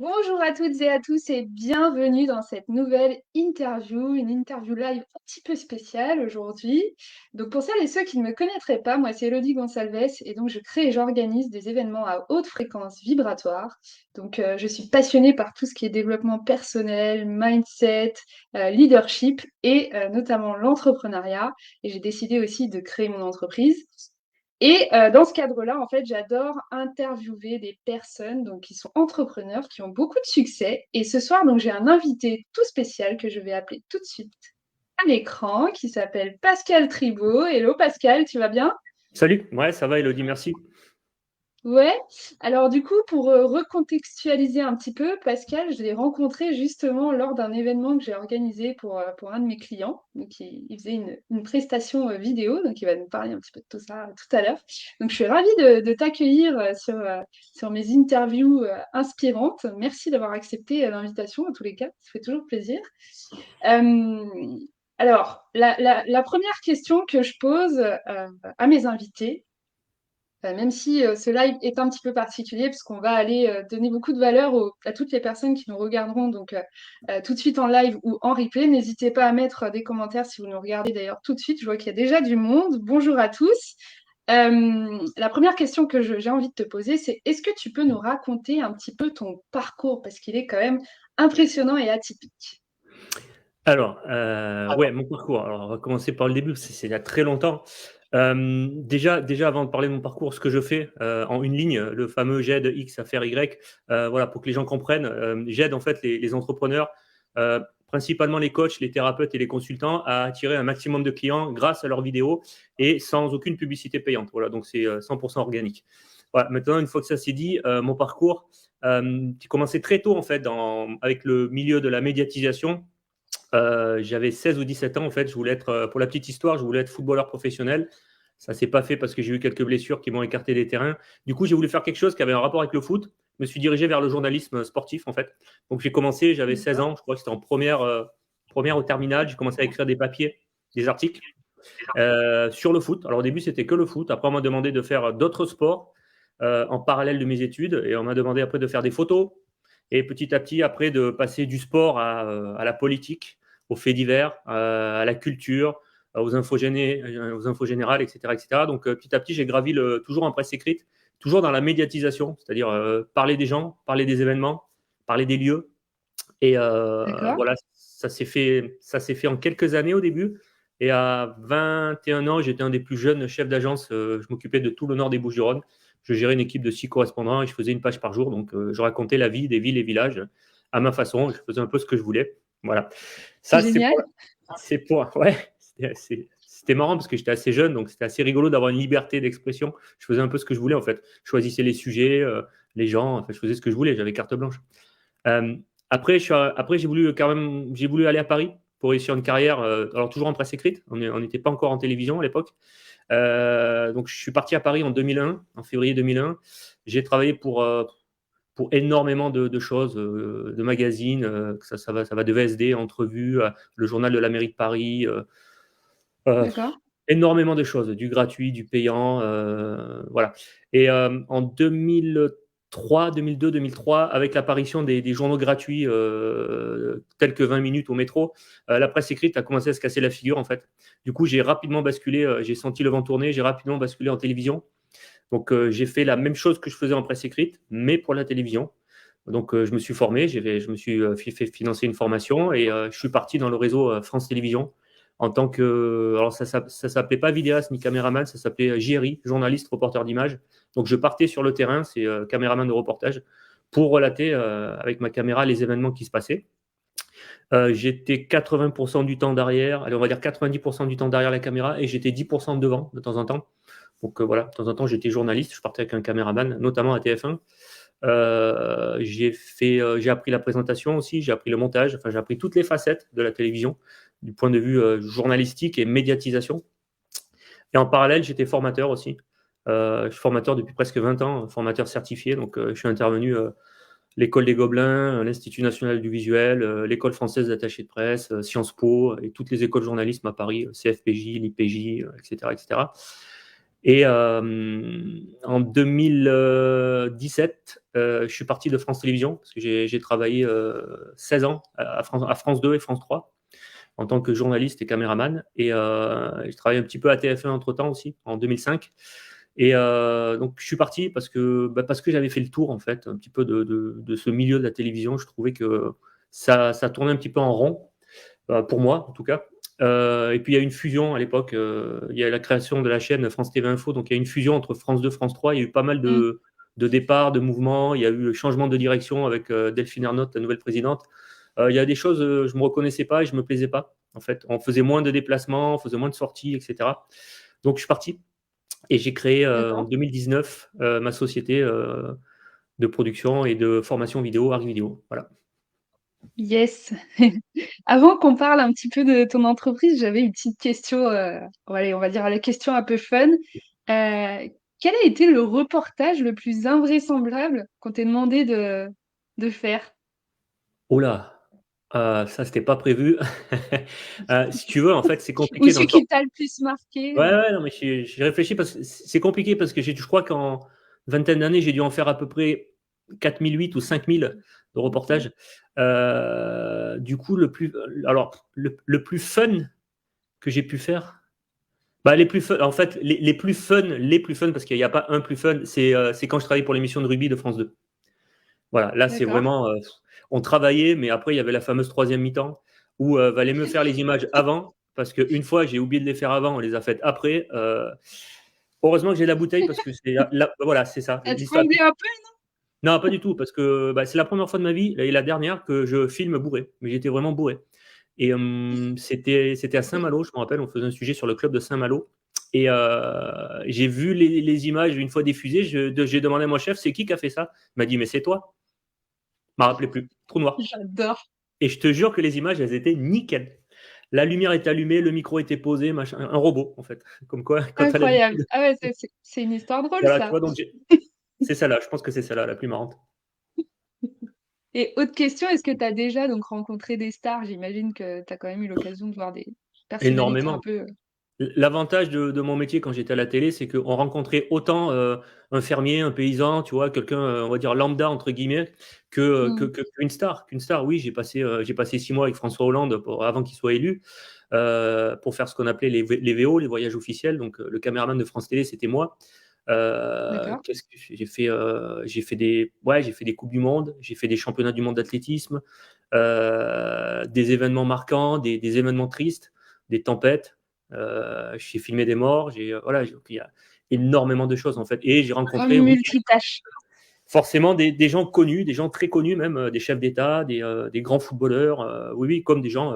Bonjour à toutes et à tous et bienvenue dans cette nouvelle interview, une interview live un petit peu spéciale aujourd'hui. Donc pour celles et ceux qui ne me connaîtraient pas, moi c'est Elodie Gonçalves et donc je crée et j'organise des événements à haute fréquence vibratoire. Donc je suis passionnée par tout ce qui est développement personnel, mindset, leadership et notamment l'entrepreneuriat. Et j'ai décidé aussi de créer mon entreprise. Et dans ce cadre-là, en fait, j'adore interviewer des personnes donc, qui sont entrepreneurs, qui ont beaucoup de succès. Et ce soir, donc, j'ai un invité tout spécial que je vais appeler tout de suite à l'écran, qui s'appelle Pascal Tribault. Hello Pascal, tu vas bien? Salut, ouais, ça va, Elodie, merci. Ouais. Alors du coup, pour recontextualiser un petit peu, Pascal, je l'ai rencontré justement lors d'un événement que j'ai organisé pour un de mes clients. Donc il faisait une prestation vidéo, donc il va nous parler un petit peu de tout ça tout à l'heure. Donc je suis ravie de t'accueillir sur mes interviews inspirantes. Merci d'avoir accepté l'invitation en tous les cas, ça fait toujours plaisir. Euh, alors, la première question que je pose à mes invités, même si ce live est un petit peu particulier, puisqu'on va aller donner beaucoup de valeur à toutes les personnes qui nous regarderont donc tout de suite en live ou en replay. N'hésitez pas à mettre des commentaires si vous nous regardez d'ailleurs tout de suite. Je vois qu'il y a déjà du monde. Bonjour à tous. La première question que j'ai envie de te poser, c'est est-ce que tu peux nous raconter un petit peu ton parcours, parce qu'il est quand même impressionnant et atypique. Alors, ouais, mon parcours. Alors, on va commencer par le début, parce que c'est il y a très longtemps. Déjà, avant de parler de mon parcours, ce que je fais en une ligne, le fameux j'aide X à faire Y, voilà, pour que les gens comprennent, j'aide en fait les entrepreneurs, principalement les coachs, les thérapeutes et les consultants, à attirer un maximum de clients grâce à leurs vidéos et sans aucune publicité payante. Voilà, donc c'est 100% organique. Voilà, maintenant, une fois que ça s'est dit, mon parcours, qui commençait très tôt en fait avec le milieu de la médiatisation. J'avais 16 ou 17 ans en fait, je voulais être, pour la petite histoire, je voulais être footballeur professionnel. Ça s'est pas fait parce que j'ai eu quelques blessures qui m'ont écarté des terrains. Du coup, j'ai voulu faire quelque chose qui avait un rapport avec le foot. Je me suis dirigé vers le journalisme sportif en fait. Donc j'ai commencé, j'avais 16 D'accord. ans, je crois que c'était en première au terminal. J'ai commencé à écrire des papiers, des articles sur le foot. Alors au début, c'était que le foot. Après, on m'a demandé de faire d'autres sports en parallèle de mes études et on m'a demandé après de faire des photos et petit à petit après de passer du sport à la politique, aux faits divers, à la culture, aux infos générales, etc., etc. Donc petit à petit, j'ai gravi toujours en presse écrite, toujours dans la médiatisation, c'est-à-dire parler des gens, parler des événements, parler des lieux. Et D'accord. voilà, ça s'est fait en quelques années au début. Et à 21 ans, j'étais un des plus jeunes chefs d'agence. Je m'occupais de tout le nord des Bouches-du-Rhône. Je gérais une équipe de 6 correspondants et je faisais une page par jour. Donc, je racontais la vie des villes et villages à ma façon. Je faisais un peu ce que je voulais. Voilà. C'est Ça, génial. ouais, c'était marrant parce que j'étais assez jeune. Donc, c'était assez rigolo d'avoir une liberté d'expression. Je faisais un peu ce que je voulais, en fait. Je choisissais les sujets, les gens. Enfin, je faisais ce que je voulais. J'avais carte blanche. Euh, après, j'ai voulu aller à Paris pour réussir une carrière, alors toujours en presse écrite. On n'était pas encore en télévision à l'époque. Donc, je suis parti à Paris en 2001, en février 2001. J'ai travaillé pour énormément de choses, de magazines, ça va de VSD, Entrevue, le journal de la mairie de Paris, euh, D'accord. énormément de choses, du gratuit, du payant, voilà. Et en 2003, 2002, 2003, avec l'apparition des journaux gratuits tels que 20 minutes au métro, la presse écrite a commencé à se casser la figure en fait. Du coup, j'ai rapidement basculé, j'ai senti le vent tourner, j'ai rapidement basculé en télévision. Donc, j'ai fait la même chose que je faisais en presse écrite, mais pour la télévision. Donc, je me suis formé, je me suis fait financer une formation et je suis parti dans le réseau France Télévisions en tant que. Alors, ça s'appelait pas vidéaste ni caméraman, ça s'appelait JRI, journaliste, reporter d'image. Donc, je partais sur le terrain, c'est caméraman de reportage, pour relater avec ma caméra les événements qui se passaient. J'étais 80% du temps derrière, allez, on va dire 90% du temps derrière la caméra et j'étais 10% devant de temps en temps. Donc voilà, de temps en temps, j'étais journaliste, je partais avec un caméraman, notamment à TF1. J'ai appris la présentation aussi, j'ai appris le montage, enfin, j'ai appris toutes les facettes de la télévision, du point de vue journalistique et médiatisation. Et en parallèle, j'étais formateur aussi. Je suis formateur depuis presque 20 ans, formateur certifié. Donc, je suis intervenu l'École des Gobelins, l'Institut national du visuel, l'École française d'attaché de presse, Sciences Po et toutes les écoles de journalisme à Paris, CFPJ, l'IPJ, etc., etc. Et en 2017, je suis parti de France Télévisions parce que j'ai travaillé 16 ans à France 2 et France 3 en tant que journaliste et caméraman. Et j'ai travaillé un petit peu à TF1 entre-temps aussi, en 2005. Et donc, je suis parti parce que j'avais fait le tour, en fait, un petit peu de ce milieu de la télévision. Je trouvais que ça tournait un petit peu en rond, pour moi, en tout cas. Et puis, il y a eu une fusion à l'époque. Il y a la création de la chaîne France TV Info. Donc, il y a une fusion entre France 2 France 3. Il y a eu pas mal Mm. de départs, de mouvements. Il y a eu le changement de direction avec Delphine Ernotte, la nouvelle présidente. Il y a des choses, je ne me reconnaissais pas et je ne me plaisais pas. En fait, on faisait moins de déplacements, on faisait moins de sorties, etc. Donc, je suis parti et j'ai créé en D'accord. 2019 ma société de production et de formation vidéo, Arc Vidéo. Voilà. Yes. Avant qu'on parle un petit peu de ton entreprise, j'avais une petite question, allez, on va dire la question un peu fun. Quel a été le reportage le plus invraisemblable qu'on t'ait demandé de faire? Oh là, ça, c'était pas prévu. Si tu veux, en fait, c'est Ou compliqué dans ce le qui temps. t'a le plus marqué? Ouais, ouais, non, mais j'ai réfléchi parce que c'est compliqué parce que je crois qu'en vingtaine d'années, j'ai dû en faire à peu près 4008 ou 5000 de Ok. reportages. Du coup, alors, le plus fun que j'ai pu faire, bah, les plus fun, en fait, les plus fun, parce qu'il n'y a pas un plus fun, c'est quand je travaillais pour l'émission de rugby de France 2. Voilà, là, c'est D'accord. vraiment, on travaillait, mais après, il y avait la fameuse troisième mi-temps où valait mieux faire les images avant, parce qu'une fois, j'ai oublié de les faire avant, on les a faites après. Heureusement que j'ai la bouteille, parce que voilà, c'est ça. T'as L'histoire. tremblé un peu? Non, pas du tout, parce que bah, c'est la première fois de ma vie, et la dernière, que je filme bourré, mais j'étais vraiment bourré. Et c'était à Saint-Malo, je me rappelle, on faisait un sujet sur le club de Saint-Malo. Et j'ai vu les images une fois diffusées, j'ai demandé à mon chef, c'est qui a fait ça? Il m'a dit, mais c'est toi. Je ne me rappelais plus, trou noir. J'adore. Et je te jure que les images, elles étaient nickel. La lumière était allumée, le micro était posé, machin, un robot, en fait. Comme quoi, quand tu as Incroyable. l'habitude. Ah ouais, c'est une histoire drôle, Voilà, tu ça. vois, donc c'est celle-là, je pense que c'est celle-là la plus marrante. Et autre question, est-ce que tu as déjà donc rencontré des stars? J'imagine que tu as quand même eu l'occasion de voir des personnalités un Énormément. peu. L'avantage de mon métier quand j'étais à la télé, c'est qu'on rencontrait autant un fermier, un paysan, tu vois, quelqu'un, on va dire lambda entre guillemets, Hmm. qu'une star. Qu'une star, oui, j'ai passé 6 mois avec François Hollande avant qu'il soit élu pour faire ce qu'on appelait les VO, les voyages officiels. Donc le caméraman de France Télé, c'était moi. D'accord. Qu'est-ce que j'ai fait? J'ai fait des coupes du monde, j'ai fait des championnats du monde d'athlétisme, des événements marquants, des événements tristes, des tempêtes. J'ai filmé des morts, voilà, il y a énormément de choses en fait. Et j'ai Un rencontré, oui, multitâche. forcément des gens connus, des gens très connus même, des chefs d'État, des grands footballeurs, oui, oui, comme des gens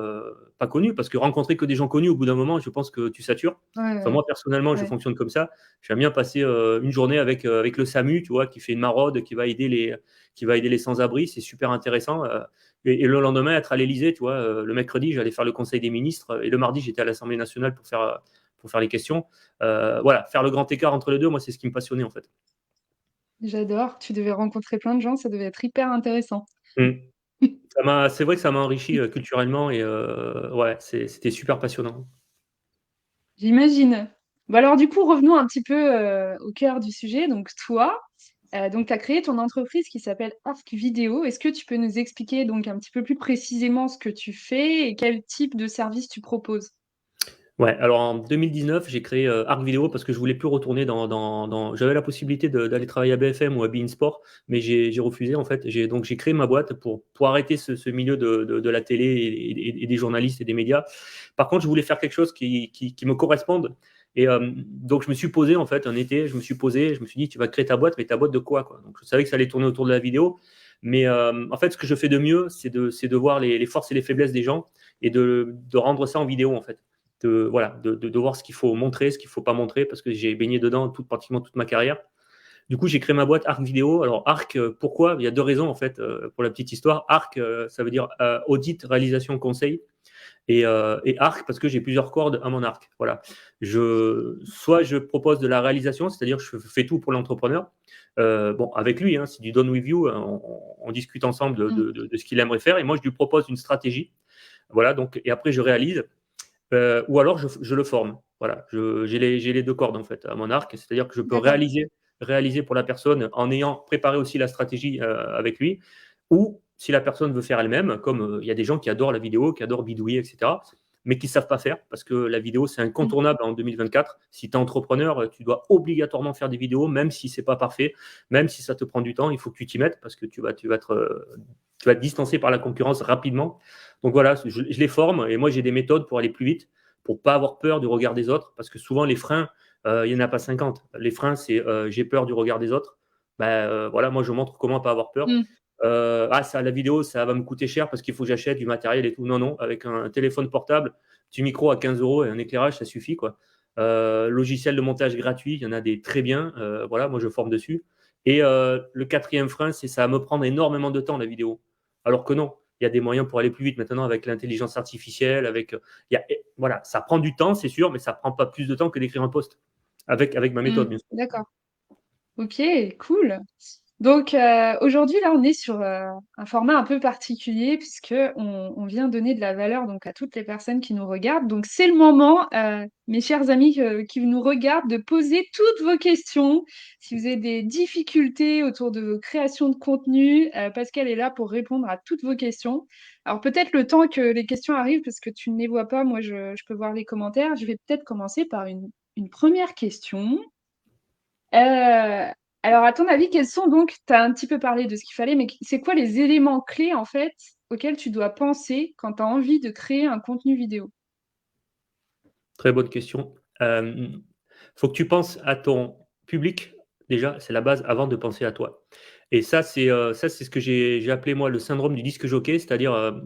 pas connus, parce que rencontrer que des gens connus, au bout d'un moment, je pense que tu satures. Ouais, Enfin, ouais, moi, personnellement, je ouais. fonctionne comme ça. J'aime bien passer une journée avec le SAMU, tu vois, qui fait une maraude, qui va aider les sans-abri. C'est super intéressant. Et le lendemain, être à l'Élysée, tu vois, le mercredi, j'allais faire le Conseil des ministres, et le mardi, j'étais à l'Assemblée nationale pour faire les questions. Voilà, faire le grand écart entre les deux, moi, c'est ce qui me passionnait, en fait. J'adore. Tu devais rencontrer plein de gens, ça devait être hyper intéressant. Mm. C'est vrai que ça m'a enrichi culturellement et ouais, c'était super passionnant. J'imagine. Bon alors du coup, revenons un petit peu au cœur du sujet. Donc toi, donc tu as créé ton entreprise qui s'appelle Arc Vidéo. Est-ce que tu peux nous expliquer donc un petit peu plus précisément ce que tu fais et quel type de service tu proposes? Ouais, alors en 2019, j'ai créé Arc Vidéo parce que je voulais plus retourner J'avais la possibilité d'aller travailler à BFM ou à beIN Sport, mais j'ai refusé en fait. Donc j'ai créé ma boîte pour arrêter ce milieu de la télé et des journalistes et des médias. Par contre, je voulais faire quelque chose qui me corresponde. Et donc je me suis posé en fait un été, je me suis posé, je me suis dit tu vas créer ta boîte, mais ta boîte de quoi, quoi. Donc je savais que ça allait tourner autour de la vidéo, mais en fait ce que je fais de mieux, c'est de voir les forces et les faiblesses des gens et de rendre ça en vidéo en fait. Voilà, de voir ce qu'il faut montrer, ce qu'il ne faut pas montrer, parce que j'ai baigné dedans pratiquement toute ma carrière. Du coup, j'ai créé ma boîte Arc Vidéo. Alors, Arc, pourquoi? Il y a deux raisons, en fait, pour la petite histoire. Arc, ça veut dire audit, réalisation, conseil. Et arc, parce que j'ai plusieurs cordes à mon arc. Voilà. Soit je propose de la réalisation, c'est-à-dire que je fais tout pour l'entrepreneur. Bon, avec lui, hein, c'est du done with you. On discute ensemble Mm. de ce qu'il aimerait faire. Et moi, je lui propose une stratégie. Voilà, donc, et après, je réalise. Ou alors je le forme. Voilà, j'ai les deux cordes en fait à mon arc, c'est-à-dire que je peux D'accord. réaliser pour la personne en ayant préparé aussi la stratégie avec lui, ou si la personne veut faire elle-même, comme il y a des gens qui adorent la vidéo, qui adorent bidouiller, etc., mais qui ne savent pas faire, parce que la vidéo, c'est Mm. incontournable en 2024. Si tu es entrepreneur, tu dois obligatoirement faire des vidéos, même si ce n'est pas parfait, même si ça te prend du temps, il faut que tu t'y mettes, parce que tu vas te distancer par la concurrence rapidement. Donc voilà, je les forme, et moi j'ai des méthodes pour aller plus vite, pour pas avoir peur du regard des autres, parce que souvent les freins, il n'y en a pas 50. Les freins, c'est j'ai peur du regard des autres. Voilà, moi je montre comment pas avoir peur. Mm. Ça, la vidéo, ça va me coûter cher parce qu'il faut que j'achète du matériel et tout. Non, non, avec un téléphone portable, petit micro à 15 euros et un éclairage, ça suffit, quoi. Logiciel de montage gratuit, il y en a des très bien. Voilà, moi je forme dessus. Et le quatrième frein, c'est ça va me prendre énormément de temps la vidéo. Alors que non, il y a des moyens pour aller plus vite maintenant avec l'intelligence artificielle, voilà, ça prend du temps, c'est sûr, mais ça prend pas plus de temps que d'écrire un post avec ma Mm. méthode, bien sûr. D'accord. Ok, cool. Donc aujourd'hui, là, on est sur un format un peu particulier puisque on vient donner de la valeur donc à toutes les personnes qui nous regardent. Donc c'est le moment, mes chers amis qui nous regardent, de poser toutes vos questions. Si vous avez des difficultés autour de vos créations de contenu, Pascal est là pour répondre à toutes vos questions. Alors peut-être le temps que les questions arrivent, parce que tu ne les vois pas, moi je peux voir les commentaires. Je vais peut-être commencer par une première question. Euh, alors, à ton avis, quels sont donc, tu as un petit peu parlé de ce qu'il fallait, mais c'est quoi les éléments clés en fait auxquels tu dois penser quand tu as envie de créer un contenu vidéo? Très bonne question. Faut que tu penses à ton public, déjà, c'est la base avant de penser à toi. Et ça, c'est ce que j'ai appelé moi le syndrome du disque jockey, c'est-à-dire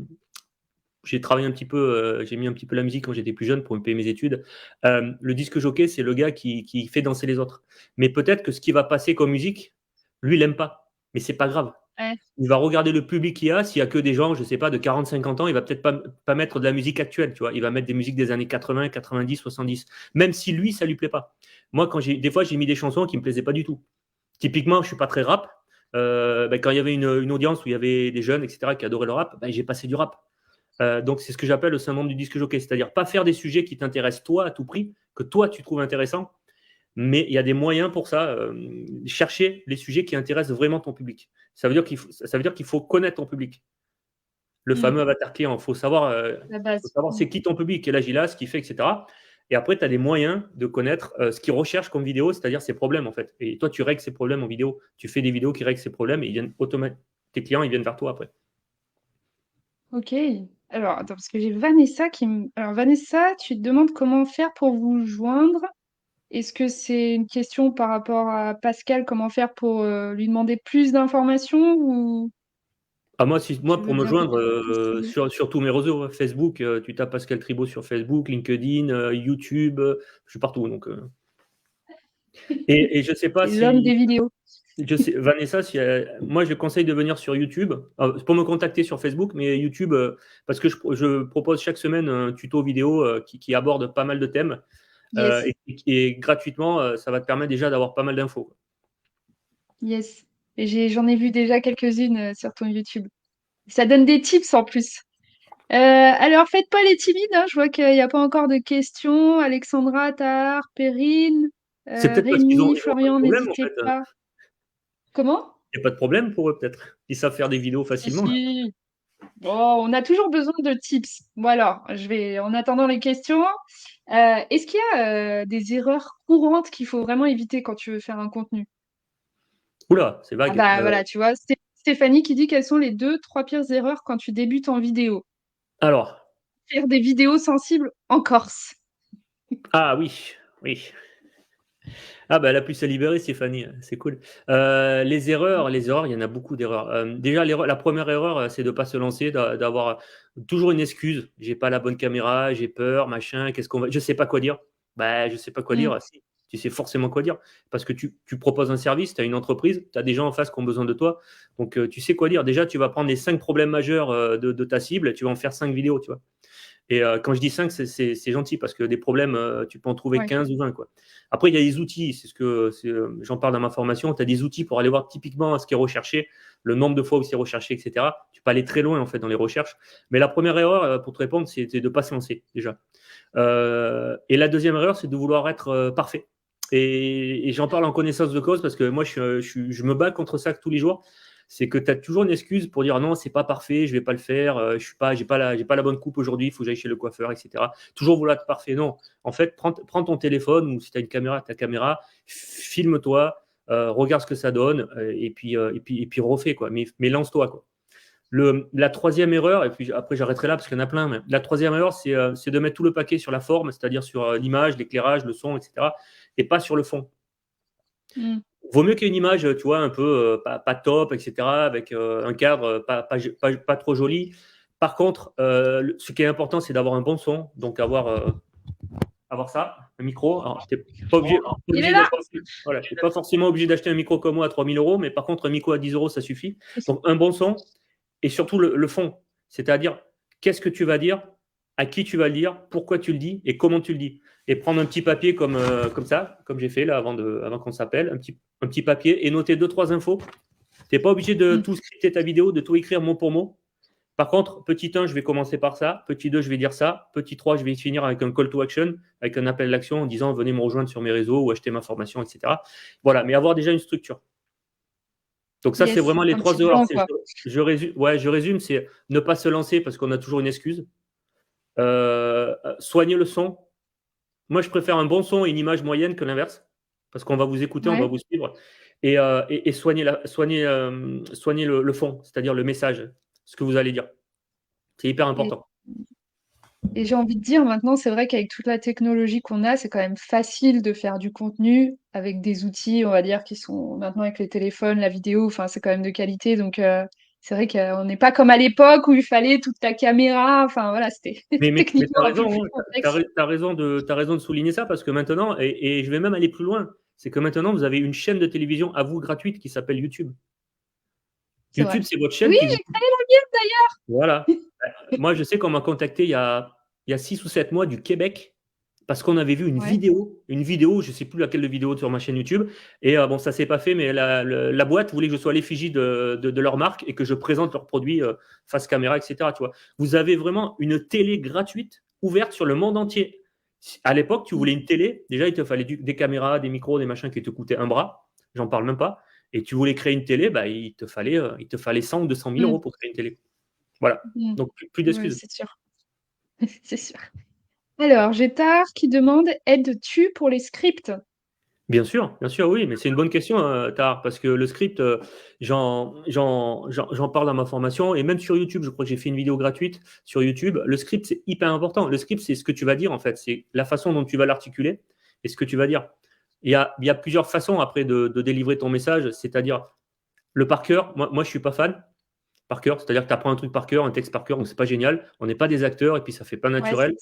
j'ai travaillé un petit peu, j'ai mis un petit peu la musique quand j'étais plus jeune pour me payer mes études. Le disque jockey, c'est le gars qui fait danser les autres. Mais peut-être que ce qui va passer comme musique, lui, il n'aime pas. Mais c'est pas grave. Ouais. Il va regarder le public qu'il y a. S'il y a que des gens, je sais pas, de 40-50 ans, il va peut-être pas mettre de la musique actuelle, tu vois. Il va mettre des musiques des années 80, 90, 70. Même si lui, ça lui plaît pas. Moi, des fois, j'ai mis des chansons qui me plaisaient pas du tout. Typiquement, je suis pas très rap. Quand il y avait une audience où il y avait des jeunes, etc., qui adoraient le rap, j'ai passé du rap. Donc, c'est ce que j'appelle le syndrome du disque jockey, c'est-à-dire pas faire des sujets qui t'intéressent toi à tout prix, que toi tu trouves intéressants, mais il y a des moyens pour ça. Chercher les sujets qui intéressent vraiment ton public. Ça veut dire qu'il faut connaître ton public. Le Mm. fameux avatar client. La Faut base. savoir Mm. c'est qui ton public, quel âge il a, ce qu'il fait, etc. Et après, tu as des moyens de connaître ce qu'il recherche comme vidéo, c'est-à-dire ses problèmes en fait. Et toi, tu règles ses problèmes en vidéo. Tu fais des vidéos qui règlent ses problèmes et tes clients, ils viennent vers toi après. Ok. Alors, attends, parce que j'ai Vanessa qui me... Alors, Vanessa, tu te demandes comment faire pour vous joindre. Est-ce que c'est une question par rapport à Pascal, comment faire pour lui demander plus d'informations ou Ah, moi, tu pour veux me bien joindre peut-être préciser? sur tous mes réseaux, Facebook, tu tapes Pascal Tribault sur Facebook, LinkedIn, YouTube, je suis partout. Donc, et je sais pas C'est l'homme des si, vidéos. Vanessa, moi je conseille de venir sur YouTube pour me contacter sur Facebook, mais YouTube, parce que je propose chaque semaine un tuto vidéo qui aborde pas mal de thèmes Yes. et gratuitement, ça va te permettre déjà d'avoir pas mal d'infos. Yes. Et j'en ai vu déjà quelques-unes sur ton YouTube. Ça donne des tips en plus. Alors, faites pas les timides, hein. Je vois qu'il n'y a pas encore de questions. Alexandra, Tahar, Perrine, C'est peut-être parce qu'ils ont, Rémi, ils ont pas de Florian, problème en n'hésitez fait. pas. Comment? Il n'y a pas de problème pour eux peut-être. Ils savent faire des vidéos Si, facilement. si. Bon, on a toujours besoin de tips. Bon alors, je vais, en attendant les questions, est-ce qu'il y a des erreurs courantes qu'il faut vraiment éviter quand tu veux faire un contenu? Oula, c'est Ah vague. bah voilà, tu vois, Stéphanie qui dit quelles sont les deux, trois pires erreurs quand tu débutes en vidéo. Alors, Faire des vidéos sensibles en Corse. ah oui, oui. Ah bah elle a pu se libérer, Stéphanie, c'est cool. Les erreurs, il y en a beaucoup d'erreurs. Déjà, la première erreur, c'est de ne pas se lancer, d'avoir toujours une excuse. J'ai pas la bonne caméra, j'ai peur, machin, je sais pas quoi dire. Bah, je sais pas quoi dire. Mm. Ah, si, tu sais forcément quoi dire. Parce que tu proposes un service, tu as une entreprise, tu as des gens en face qui ont besoin de toi. Donc, tu sais quoi dire. Déjà, tu vas prendre les 5 problèmes majeurs de ta cible, tu vas en faire 5 vidéos, tu vois. Et quand je dis 5, c'est gentil parce que des problèmes, tu peux en trouver Ouais. 15 ou 20, quoi. Après, il y a des outils, j'en parle dans ma formation, tu as des outils pour aller voir typiquement ce qui est recherché, le nombre de fois où c'est recherché, etc. Tu peux aller très loin en fait dans les recherches. Mais la première erreur, pour te répondre, c'est de ne pas se lancer déjà. Et la deuxième erreur, c'est de vouloir être parfait. Et j'en parle en connaissance de cause parce que moi, je me bats contre ça tous les jours. C'est que tu as toujours une excuse pour dire non, c'est pas parfait, je vais pas le faire, j'ai pas la bonne coupe aujourd'hui, il faut que j'aille chez le coiffeur, etc. Toujours vouloir être parfait. Non. En fait, prends ton téléphone ou si tu as une caméra, ta caméra, filme-toi, regarde ce que ça donne et puis refais, quoi. Mais lance-toi, quoi. La troisième erreur, et puis après j'arrêterai là parce qu'il y en a plein, mais la troisième erreur, c'est de mettre tout le paquet sur la forme, c'est-à-dire sur l'image, l'éclairage, le son, etc., et pas sur le fond. Mm. Vaut mieux qu'il y ait une image, tu vois, un peu pas top, etc., avec un cadre pas trop joli. Par contre, ce qui est important, c'est d'avoir un bon son, donc avoir ça, un micro. Alors, tu n'es pas obligé, pas Il est obligé là! d'acheter, voilà, t'es pas forcément obligé d'acheter un micro comme moi à 3 000 euros, mais par contre, un micro à 10 euros, ça suffit. Donc, un bon son et surtout le fond, c'est-à-dire qu'est-ce que tu vas dire, à qui tu vas le dire, pourquoi tu le dis et comment tu le dis. Et prendre un petit papier comme ça, comme j'ai fait là avant qu'on s'appelle, un petit papier et noter deux, trois infos. Tu n'es pas obligé de Mm. tout scripter ta vidéo, de tout écrire mot pour mot. Par contre, petit 1, je vais commencer par ça. Petit 2, je vais dire ça. Petit 3, je vais finir avec un call to action, avec un appel à l'action en disant venez me rejoindre sur mes réseaux ou acheter ma formation, etc. Voilà, mais avoir déjà une structure. Donc ça, c'est Yes, vraiment les un trois petit erreurs. plan, quoi. Je résume, c'est ne pas se lancer parce qu'on a toujours une excuse. Soigner le son. Moi, je préfère un bon son et une image moyenne que l'inverse, parce qu'on va vous écouter, on va Ouais. vous suivre. Et soigner le fond, c'est-à-dire le message, ce que vous allez dire. C'est hyper Et, important. et j'ai envie de dire, maintenant, c'est vrai qu'avec toute la technologie qu'on a, c'est quand même facile de faire du contenu avec des outils, on va dire, qui sont maintenant avec les téléphones, la vidéo, enfin, c'est quand même de qualité. Donc, c'est vrai qu'on n'est pas comme à l'époque où il fallait toute ta caméra. Enfin, voilà, c'était Mais tu techniquement as un peu raison, plus hein, complexe. t'as raison de souligner ça parce que maintenant, et je vais même aller plus loin, c'est que maintenant, vous avez une chaîne de télévision à vous gratuite qui s'appelle YouTube. C'est YouTube, vrai. c'est votre chaîne Oui, qui vous. j'ai créé la mienne Voilà. d'ailleurs! Moi, je sais qu'on m'a contacté il y a 6 ou 7 mois du Québec parce qu'on avait vu Ouais. une vidéo, je ne sais plus laquelle de vidéo sur ma chaîne YouTube. Et bon, ça ne s'est pas fait, mais la boîte voulait que je sois à l'effigie de leur marque et que je présente leurs produits face caméra, etc. Tu vois. Vous avez vraiment une télé gratuite ouverte sur le monde entier. À l'époque, tu Mm. voulais une télé, déjà, il te fallait des caméras, des micros, des machins qui te coûtaient un bras. J'en parle même pas. Et tu voulais créer une télé, bah, il te fallait 100 ou 200 000 euros Mm. pour créer une télé. Voilà. Mm. Donc, plus Ouais, d'excuses. c'est sûr. C'est sûr. Alors, j'ai Tard qui demande, aides-tu pour les scripts? Bien sûr, oui, mais c'est une bonne question, Tahar, parce que le script, j'en parle dans ma formation et même sur YouTube, je crois que j'ai fait une vidéo gratuite sur YouTube. Le script, c'est hyper important. Le script, c'est ce que tu vas dire, en fait. C'est la façon dont tu vas l'articuler et ce que tu vas dire. Il y a plusieurs façons après de délivrer ton message, c'est-à-dire le par cœur. Moi, je suis pas fan par cœur, c'est-à-dire que tu apprends un truc par cœur, un texte par cœur, donc c'est pas génial. On n'est pas des acteurs et puis ça fait pas Ouais, naturel.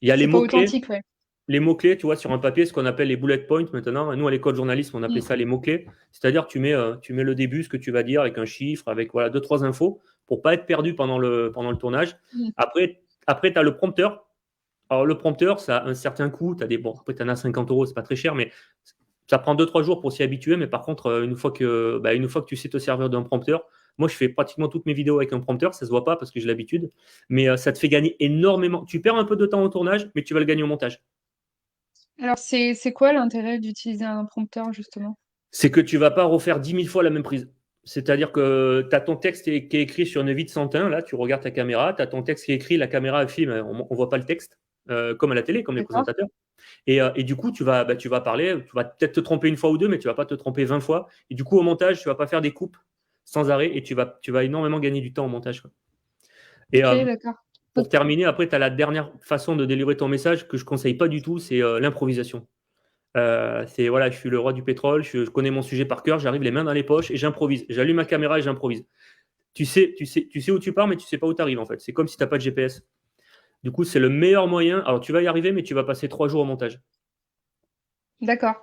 Il y a c'est pas authentique, ouais. les mots-clés, tu vois, sur un papier, ce qu'on appelle les bullet points maintenant. Et nous, à l'école de journalisme, on appelait Mm. ça les mots-clés. C'est-à-dire, tu mets le début, ce que tu vas dire, avec un chiffre, avec voilà, deux, trois infos, pour pas être perdu pendant le tournage. Mm. Après tu as le prompteur. Alors, le prompteur, ça a un certain coût. Bon, après, tu en as 50 euros, c'est pas très cher, mais ça prend 2-3 jours pour s'y habituer. Mais par contre, une fois que tu sais te servir d'un prompteur, moi, je fais pratiquement toutes mes vidéos avec un prompteur. Ça se voit pas parce que j'ai l'habitude. Mais ça te fait gagner énormément. Tu perds un peu de temps au tournage, mais tu vas le gagner au montage. Alors, c'est quoi l'intérêt d'utiliser un prompteur, justement? C'est que tu vas pas refaire 10 000 fois la même prise. C'est-à-dire que tu as ton texte qui est écrit sur une vitre sans teint, là, tu regardes ta caméra, tu as ton texte qui est écrit, la caméra filme, on ne voit pas le texte, comme à la télé, comme les D'accord. présentateurs. Et du coup, tu vas parler, tu vas peut-être te tromper une fois ou deux, mais tu vas pas te tromper 20 fois. Et du coup, au montage, tu vas pas faire des coupes sans arrêt et tu vas énormément gagner du temps au montage, quoi. Et Ok, d'accord. pour terminer, après, tu as la dernière façon de délivrer ton message que je conseille pas du tout, c'est l'improvisation. Voilà, je suis le roi du pétrole, je connais mon sujet par cœur, j'arrive les mains dans les poches et j'improvise. J'allume ma caméra et j'improvise. Tu sais où tu pars, mais tu sais pas où tu arrives en fait. C'est comme si tu n'as pas de GPS. Du coup, c'est le meilleur moyen. Alors, tu vas y arriver, mais tu vas passer 3 jours au montage. D'accord.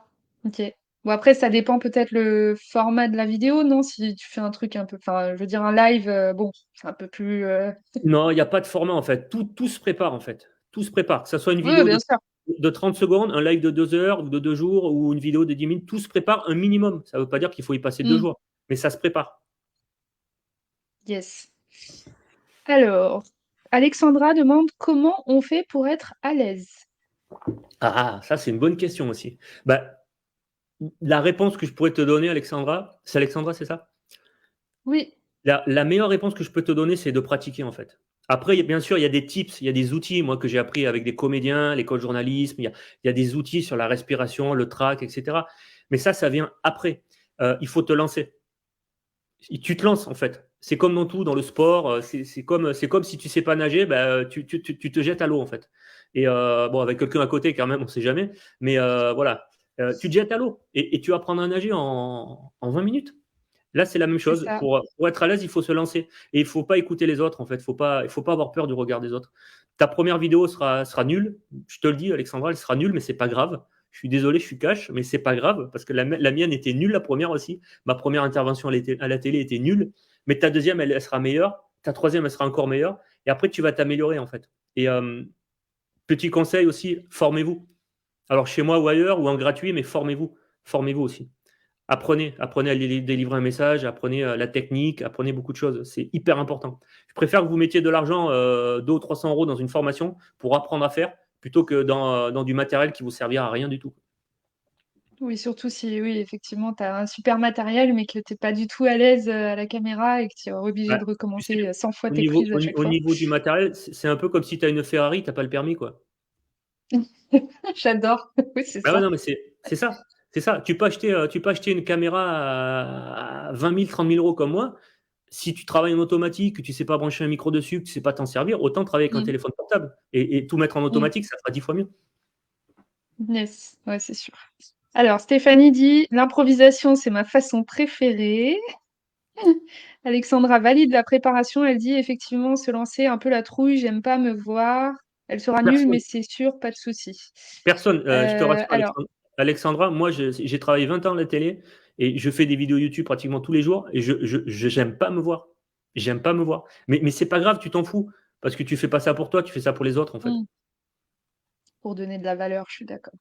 Ok. Bon, après, ça dépend peut-être le format de la vidéo, non? Si tu fais un truc un peu, enfin, je veux dire, un live, bon, c'est un peu plus. Non, il n'y a pas de format en fait. Tout se prépare en fait. Tout se prépare. Que ce soit une Oui, vidéo bien sûr. de 30 secondes, un live de 2 heures ou de 2 jours ou une vidéo de 10 minutes, tout se prépare un minimum. Ça ne veut pas dire qu'il faut y passer 2 Mm. jours, mais ça se prépare. Yes. Alors, Alexandra demande comment on fait pour être à l'aise. Ah, ça c'est une bonne question aussi. Bah, la réponse que je pourrais te donner, Alexandra, c'est ça? Oui. La meilleure réponse que je peux te donner, c'est de pratiquer en fait. Après, bien sûr, il y a des tips, il y a des outils, moi, que j'ai appris avec des comédiens, l'école de journalisme, il y a des outils sur la respiration, le trac, etc. Mais ça vient après. Il faut te lancer. Tu te lances en fait. C'est comme dans tout, dans le sport, c'est comme si tu sais pas nager, bah, tu te jettes à l'eau en fait. Et bon, avec quelqu'un à côté quand même, on sait jamais. Mais voilà. Tu te jettes à l'eau et tu apprends à nager en 20 minutes. Là, c'est la même C'est chose. ça. Pour être à l'aise, il faut se lancer. Et il ne faut pas écouter les autres, en fait. Il faut pas avoir peur du regard des autres. Ta première vidéo sera nulle. Je te le dis, Alexandra, elle sera nulle, mais c'est pas grave. Je suis désolé, je suis cash, mais c'est pas grave, parce que la mienne était nulle, la première aussi. Ma première intervention à la télé était nulle. Mais ta deuxième, elle sera meilleure. Ta troisième, elle sera encore meilleure. Et après, tu vas t'améliorer, en fait. Et petit conseil aussi, formez-vous. Alors, chez moi ou ailleurs, ou en gratuit, mais formez-vous. Formez-vous aussi. Apprenez à délivrer un message, apprenez la technique, apprenez beaucoup de choses. C'est hyper important. Je préfère que vous mettiez de l'argent, 200 ou 300 euros dans une formation pour apprendre à faire, plutôt que dans du matériel qui vous servira à rien du tout. Oui, surtout si, oui, effectivement, tu as un super matériel, mais que tu n'es pas du tout à l'aise à la caméra et que tu es obligé Ouais. de Tu sais, recommencer 100 fois tes prises à chaque au fois. niveau du matériel, c'est un peu comme si tu as une Ferrari, tu n'as pas le permis, quoi. J'adore. Oui, c'est Ah ouais, ça. non, mais c'est ça. C'est ça. Tu peux acheter une caméra à 20 000, 30 000 euros comme moi. Si tu travailles en automatique, que tu ne sais pas brancher un micro dessus, que tu ne sais pas t'en servir, autant travailler avec un Mm, téléphone portable. Et tout mettre en mm. automatique, ça fera 10 fois mieux. Yes, ouais, c'est sûr. Alors, Stéphanie dit, l'improvisation, c'est ma façon préférée. Alexandra valide la préparation. Elle dit, effectivement, se lancer un peu la trouille, j'aime pas me voir. Elle sera nulle, mais Personne, c'est sûr, pas de souci. personne, je te rassure, Alors, Alexandra, moi, j'ai travaillé 20 ans à la télé et je fais des vidéos YouTube pratiquement tous les jours et j'aime pas me voir. J'aime pas me voir. Mais c'est pas grave, tu t'en fous parce que tu fais pas ça pour toi, tu fais ça pour les autres, en fait. mm, pour donner de la valeur, je suis d'accord.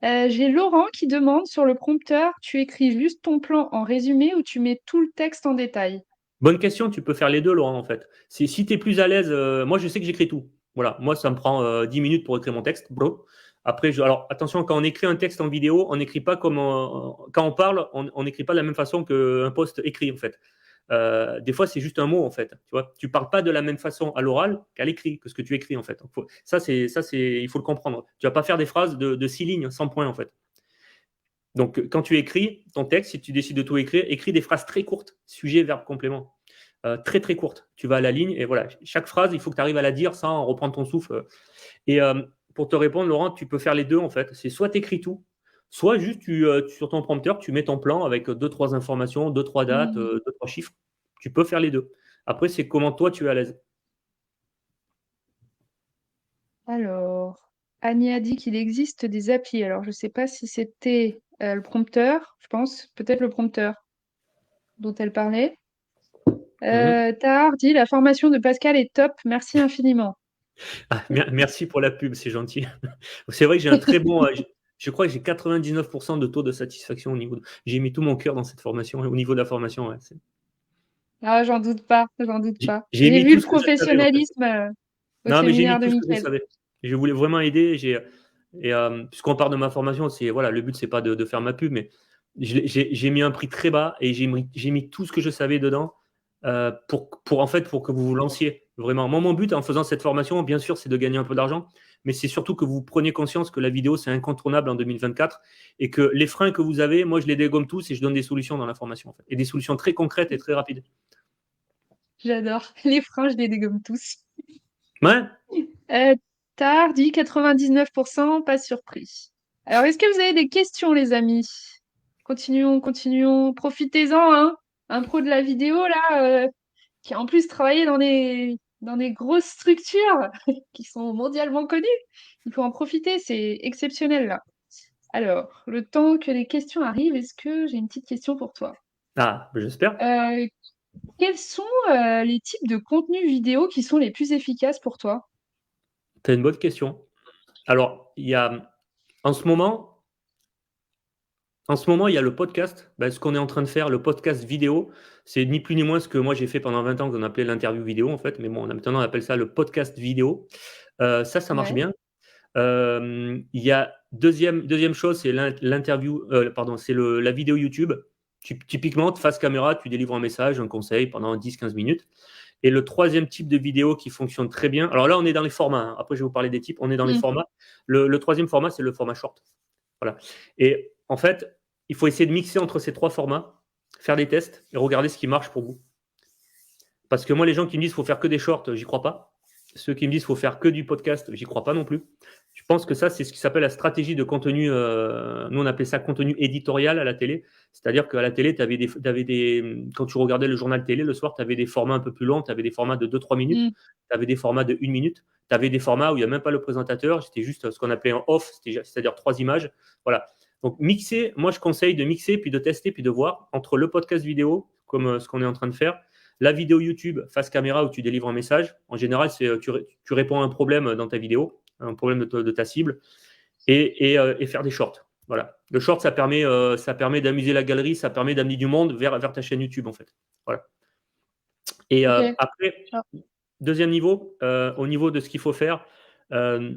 J'ai Laurent qui demande sur le prompteur, tu écris juste ton plan en résumé ou tu mets tout le texte en détail? Bonne question, tu peux faire les deux, Laurent, en fait. Si tu es plus à l'aise, moi, je sais que j'écris tout. Voilà, moi, ça me prend 10 minutes pour écrire mon texte. Bro. Après, alors attention, quand on écrit un texte en vidéo, on n'écrit pas comme quand on parle, on n'écrit pas de la même façon qu'un post écrit, en fait. Des fois, c'est juste un mot, en fait. Tu vois, tu parles pas de la même façon à l'oral qu'à l'écrit, que ce que tu écris, en fait. Donc, il faut le comprendre. Tu vas pas faire des phrases de 6 lignes, sans point, en fait. Donc, quand tu écris ton texte, si tu décides de tout écrire, écris des phrases très courtes, sujet, verbe, complément. Très, très courtes. Tu vas à la ligne et voilà. Chaque phrase, il faut que tu arrives à la dire sans reprendre ton souffle. Et pour te répondre, Laurent, tu peux faire les deux, en fait. C'est soit tu écris tout, soit juste sur ton prompteur, tu mets ton plan avec deux, trois informations, deux, trois dates, Hmm. deux, trois chiffres. Tu peux faire les deux. Après, c'est comment toi, tu es à l'aise. Alors, Annie a dit qu'il existe des applis. Alors, je ne sais pas si c'était le prompteur, je pense, peut-être le prompteur dont elle parlait. Mhm. Tahar dit la formation de Pascal est top, merci infiniment. Ah, merci pour la pub, c'est gentil. C'est vrai que j'ai un très bon. Je crois que j'ai 99% de taux de satisfaction au niveau. J'ai mis tout mon cœur dans cette formation, au niveau de la formation. Ouais, Ah, j'en doute pas, j'en doute pas. j'ai J'ai mis vu tout le ce que je savais en fait. professionnalisme au Non, mais j'ai mis séminaire de tout ce que je Mickaël. savais. Je voulais vraiment aider. Et puisqu'on parle de ma formation, c'est voilà, le but c'est pas de faire ma pub, mais j'ai mis un prix très bas et j'ai mis tout ce que je savais dedans en fait pour que vous vous lanciez vraiment. Moi, mon but en faisant cette formation, bien sûr, c'est de gagner un peu d'argent, mais c'est surtout que vous preniez conscience que la vidéo c'est incontournable en 2024 et que les freins que vous avez, moi je les dégomme tous et je donne des solutions dans la formation en fait, et des solutions très concrètes et très rapides. J'adore. Les freins, je les dégomme tous. Ouais. Euh, Tahar dit 99%, pas surpris. Alors, est-ce que vous avez des questions, les amis? Continuons, continuons. Profitez-en, hein. Un pro de la vidéo, là, qui a en plus travaillé dans des grosses structures qui sont mondialement connues. Il faut en profiter, c'est exceptionnel, là. Alors, le temps que les questions arrivent, est-ce que j'ai une petite question pour toi? Ah, j'espère. Euh, Quels sont les types de contenus vidéo qui sont les plus efficaces pour toi? C'est une bonne question. Alors, il y a en ce moment, il y a le podcast. Ben, ce qu'on est en train de faire, le podcast vidéo, c'est ni plus ni moins ce que moi j'ai fait pendant 20 ans, qu'on appelait l'interview vidéo en fait. Mais bon, maintenant on appelle ça le podcast vidéo. Ça marche Ouais. bien. Il y a deuxième chose, c'est l'interview, pardon, c'est la vidéo YouTube. Typiquement, face caméra, tu délivres un message, un conseil pendant 10-15 minutes. Et le troisième type de vidéo qui fonctionne très bien, alors là, on est dans les formats, hein. Après, je vais vous parler des types, on est dans les Mm. formats. Le troisième format, c'est le format short. Voilà. Et en fait, il faut essayer de mixer entre ces trois formats, faire des tests et regarder ce qui marche pour vous. Parce que moi, les gens qui me disent qu'il faut faire que des shorts, j'y crois pas. Ceux qui me disent qu'il faut faire que du podcast, j'y crois pas non plus. Je pense que ça, c'est ce qui s'appelle la stratégie de contenu. Nous, on appelait ça contenu éditorial à la télé. C'est-à-dire qu'à la télé, quand tu regardais le journal télé le soir, tu avais des formats un peu plus longs, tu avais des formats de 2-3 minutes, Mm. tu avais des formats de 1 minute, tu avais des formats où il n'y a même pas le présentateur, c'était juste ce qu'on appelait un off, c'est-à-dire 3 images. Voilà. Donc, mixer, moi, je conseille de mixer, puis de tester, puis de voir entre le podcast vidéo, comme ce qu'on est en train de faire, la vidéo YouTube face caméra où tu délivres un message. En général, c'est tu réponds à un problème dans ta vidéo, un problème de ta cible, et faire des shorts. Voilà. Le short, ça permet d'amuser la galerie, ça permet d'amener du monde vers ta chaîne YouTube, en fait. Voilà. Et Ok. après, Ah. deuxième niveau, au niveau de ce qu'il faut faire, euh,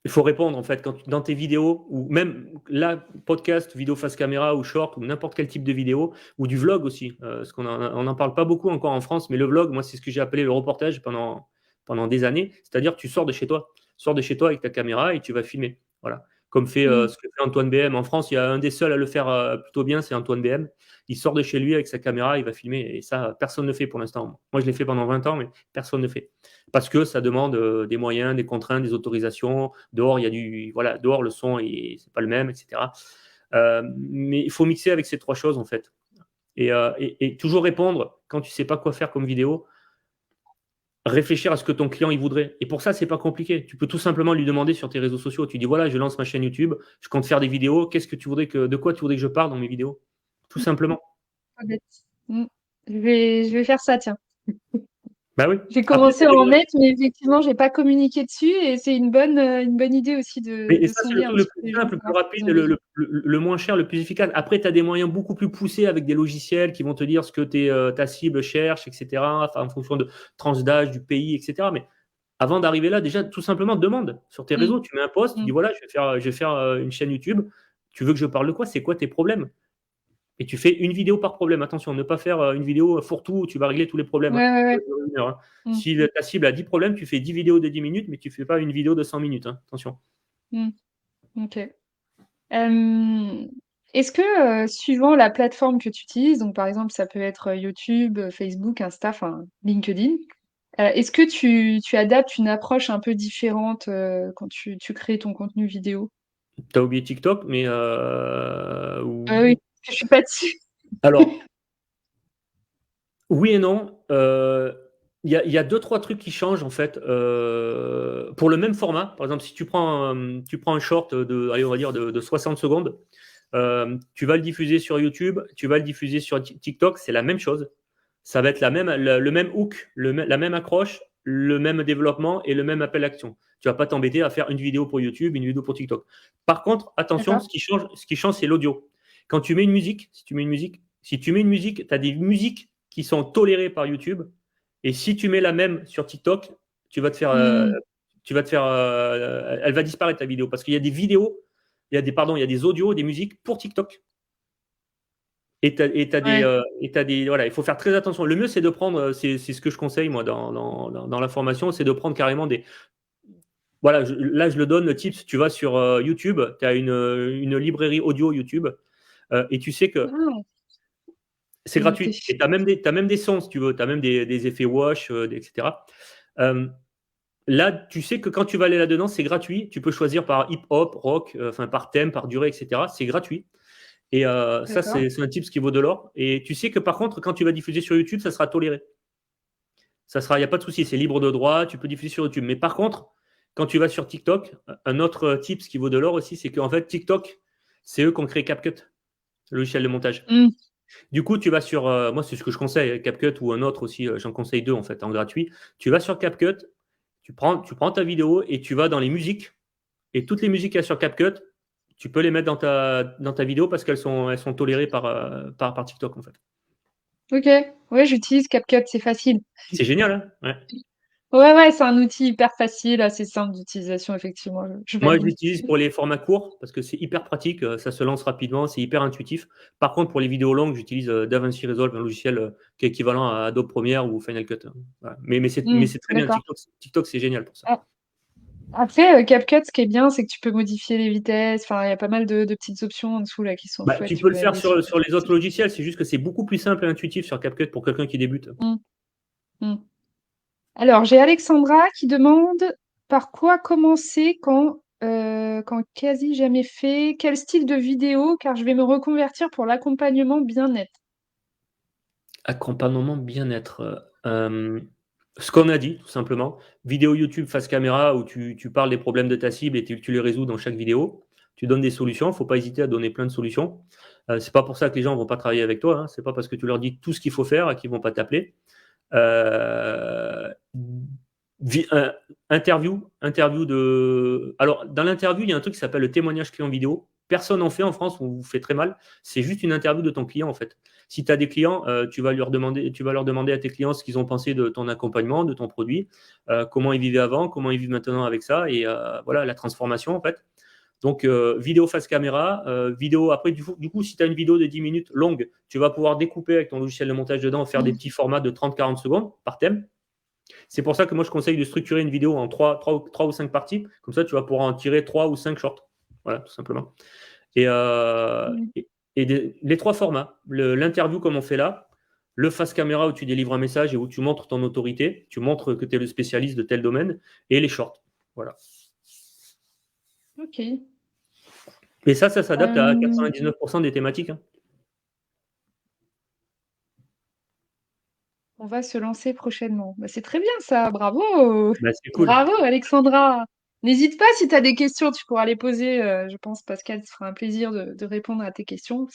il faut répondre en fait dans tes vidéos ou même là podcast, vidéo face caméra ou short ou n'importe quel type de vidéo ou du vlog aussi. Parce qu'on n'en parle pas beaucoup encore en France, mais le vlog, moi c'est ce que j'ai appelé le reportage pendant des années. C'est-à-dire tu sors de chez toi avec ta caméra et tu vas filmer. Voilà. Comme Mm. ce que fait Antoine BM en France, il y a un des seuls à le faire plutôt bien, c'est Antoine BM. Il sort de chez lui avec sa caméra, il va filmer et ça personne ne fait pour l'instant. Moi je l'ai fait pendant 20 ans, mais personne ne fait parce que ça demande des moyens, des contraintes, des autorisations. Dehors, voilà, dehors le son c'est pas le même, etc. Mais il faut mixer avec ces trois choses en fait, et toujours répondre quand tu sais pas quoi faire comme vidéo. Réfléchir à ce que ton client il voudrait. Et pour ça, c'est pas compliqué. Tu peux tout simplement lui demander sur tes réseaux sociaux. Tu dis voilà, je lance ma chaîne YouTube, je compte faire des vidéos. De quoi tu voudrais que je parle dans mes vidéos? Tout simplement. Pas bête. Mm. Je vais faire ça, tiens. Bah oui. J'ai Après, commencé à en mettre, mais effectivement, j'ai pas communiqué dessus et c'est une bonne idée aussi et de ça, c'est le sonder un truc le petit peu plus les gens simple, le pour plus voir ce rapide, qu'ils ont besoin. le moins cher, le plus efficace. Après, tu as des moyens beaucoup plus poussés avec des logiciels qui vont te dire ce que ta cible cherche, etc. Enfin, en fonction de tranche d'âge, du pays, etc. Mais avant d'arriver là, déjà, tout simplement, demande sur tes Mm. réseaux. Tu mets un post, tu dis Mm. voilà, je vais faire une chaîne YouTube. Tu veux que je parle de quoi? C'est quoi tes problèmes? Et tu fais une vidéo par problème. Attention, ne pas faire une vidéo fourre-tout où tu vas régler tous les problèmes, Ouais, hein. ouais, Ça ouais. va durer 1 heure, hein. Mm. Si ta cible a 10 problèmes, tu fais 10 vidéos de 10 minutes, mais tu ne fais pas une vidéo de 100 minutes, hein. Attention. Mm. Ok. Euh, Est-ce que, suivant la plateforme que tu utilises, donc par exemple, ça peut être YouTube, Facebook, Insta, enfin LinkedIn, est-ce que tu adaptes une approche un peu différente quand tu crées ton contenu vidéo? Tu as oublié TikTok, mais Ah oui, parce que je suis pas dessus. alors, oui et non. Il y a deux, trois trucs qui changent en fait pour le même format. Par exemple, si tu prends un short allez, on va dire de 60 secondes, tu vas le diffuser sur YouTube, tu vas le diffuser sur TikTok, c'est la même chose. Ça va être le même hook, la même accroche, le même développement et le même appel à action. Tu vas pas t'embêter à faire une vidéo pour YouTube, une vidéo pour TikTok. Par contre, attention, D'accord. ce qui change, c'est l'audio. Quand tu mets une musique, si tu mets une musique, tu as des musiques qui sont tolérées par YouTube. Et si tu mets la même sur TikTok, tu vas te faire, Hmm. elle va disparaître ta vidéo parce qu'il y a des vidéos, il y a des audios, des musiques pour TikTok. Ouais. Voilà, il faut faire très attention. Le mieux, c'est de prendre, c'est ce que je conseille moi dans la formation, c'est de prendre carrément voilà, là je le donne le tips. Tu vas sur YouTube, tu as une librairie audio YouTube, et tu sais que Ah, c'est c'est noté. gratuit. Et tu as même des sons si tu veux, tu as même des effets wash, etc. Euh, Là, tu sais que quand tu vas aller là-dedans, c'est gratuit. Tu peux choisir par hip-hop, rock, enfin par thème, par durée, etc. C'est gratuit. Et ça, D'accord. c'est un tips qui vaut de l'or. Et tu sais que par contre, quand tu vas diffuser sur YouTube, ça sera toléré. Il n'y a pas de souci, c'est libre de droit, tu peux diffuser sur YouTube. Mais par contre, quand tu vas sur TikTok, un autre tips qui vaut de l'or aussi, c'est qu'en fait, TikTok, c'est eux qui ont créé CapCut, le logiciel de montage. Mm. Du coup, tu vas sur, moi, c'est ce que je conseille, CapCut ou un autre aussi, j'en conseille deux en fait, en gratuit. Tu vas sur CapCut, tu prends ta vidéo et tu vas dans les musiques. Et toutes les musiques qu'il y a sur CapCut, tu peux les mettre dans ta vidéo parce qu'elles sont tolérées par TikTok en fait. Ok, ouais, j'utilise CapCut, c'est facile. C'est génial, hein? Ouais. Ouais, ouais, c'est un outil hyper facile, assez simple d'utilisation, effectivement, je Moi, je valide. l'utilise pour les formats courts parce que c'est hyper pratique, ça se lance rapidement, c'est hyper intuitif. Par contre, pour les vidéos longues, j'utilise DaVinci Resolve, un logiciel qui est équivalent à Adobe Premiere ou Final Cut, hein. Voilà. Mais c'est très bien. D'accord. TikTok, c'est génial pour ça. Ah, après, CapCut, ce qui est bien, c'est que tu peux modifier les vitesses. Enfin, il y a pas mal de petites options en dessous là qui sont Bah, chouettes. tu Tu peux le peux faire aller sur. sur les autres logiciels, c'est juste que c'est beaucoup plus simple et intuitif sur CapCut pour quelqu'un qui débute. Mm, mm. Alors, j'ai Alexandra qui demande par quoi commencer quand quasi jamais fait, quel style de vidéo, car je vais me reconvertir pour l'accompagnement bien-être. Accompagnement bien-être. Ce qu'on a dit, tout simplement. Vidéo YouTube face caméra où tu parles des problèmes de ta cible et tu les résous dans chaque vidéo. Tu donnes des solutions. Il ne faut pas hésiter à donner plein de solutions. C'est pas pour ça que les gens ne vont pas travailler avec toi, hein. C'est pas parce que tu leur dis tout ce qu'il faut faire qu'ils ne vont pas t'appeler. Euh, interview de. Alors, dans l'interview, il y a un truc qui s'appelle le témoignage client vidéo. Personne n'en fait en France, on vous fait très mal. C'est juste une interview de ton client, en fait. Si tu as des clients, tu vas leur demander à tes clients ce qu'ils ont pensé de ton accompagnement, de ton produit, comment ils vivaient avant, comment ils vivent maintenant avec ça, et voilà, la transformation, en fait. Donc, vidéo face caméra, vidéo. Après, du coup, si tu as une vidéo de 10 minutes longue, tu vas pouvoir découper avec ton logiciel de montage dedans, faire des Mm. petits formats de 30-40 secondes par thème. C'est pour ça que moi, je conseille de structurer une vidéo en 3 ou 5 parties. Comme ça, tu vas pouvoir en tirer 3 ou 5 shorts. Voilà, tout simplement. Et, Mm. les trois formats, l'interview comme on fait là, le face caméra où tu délivres un message et où tu montres ton autorité, tu montres que tu es le spécialiste de tel domaine, et les shorts. Voilà. Ok. Et ça s'adapte à Euh, 99% des thématiques, hein. on va se lancer prochainement. Bah, c'est très bien ça, bravo! Bah, c'est cool. Bravo Alexandra! N'hésite pas si tu as des questions, tu pourras les poser. Je pense Pascal se fera un plaisir de répondre à tes questions.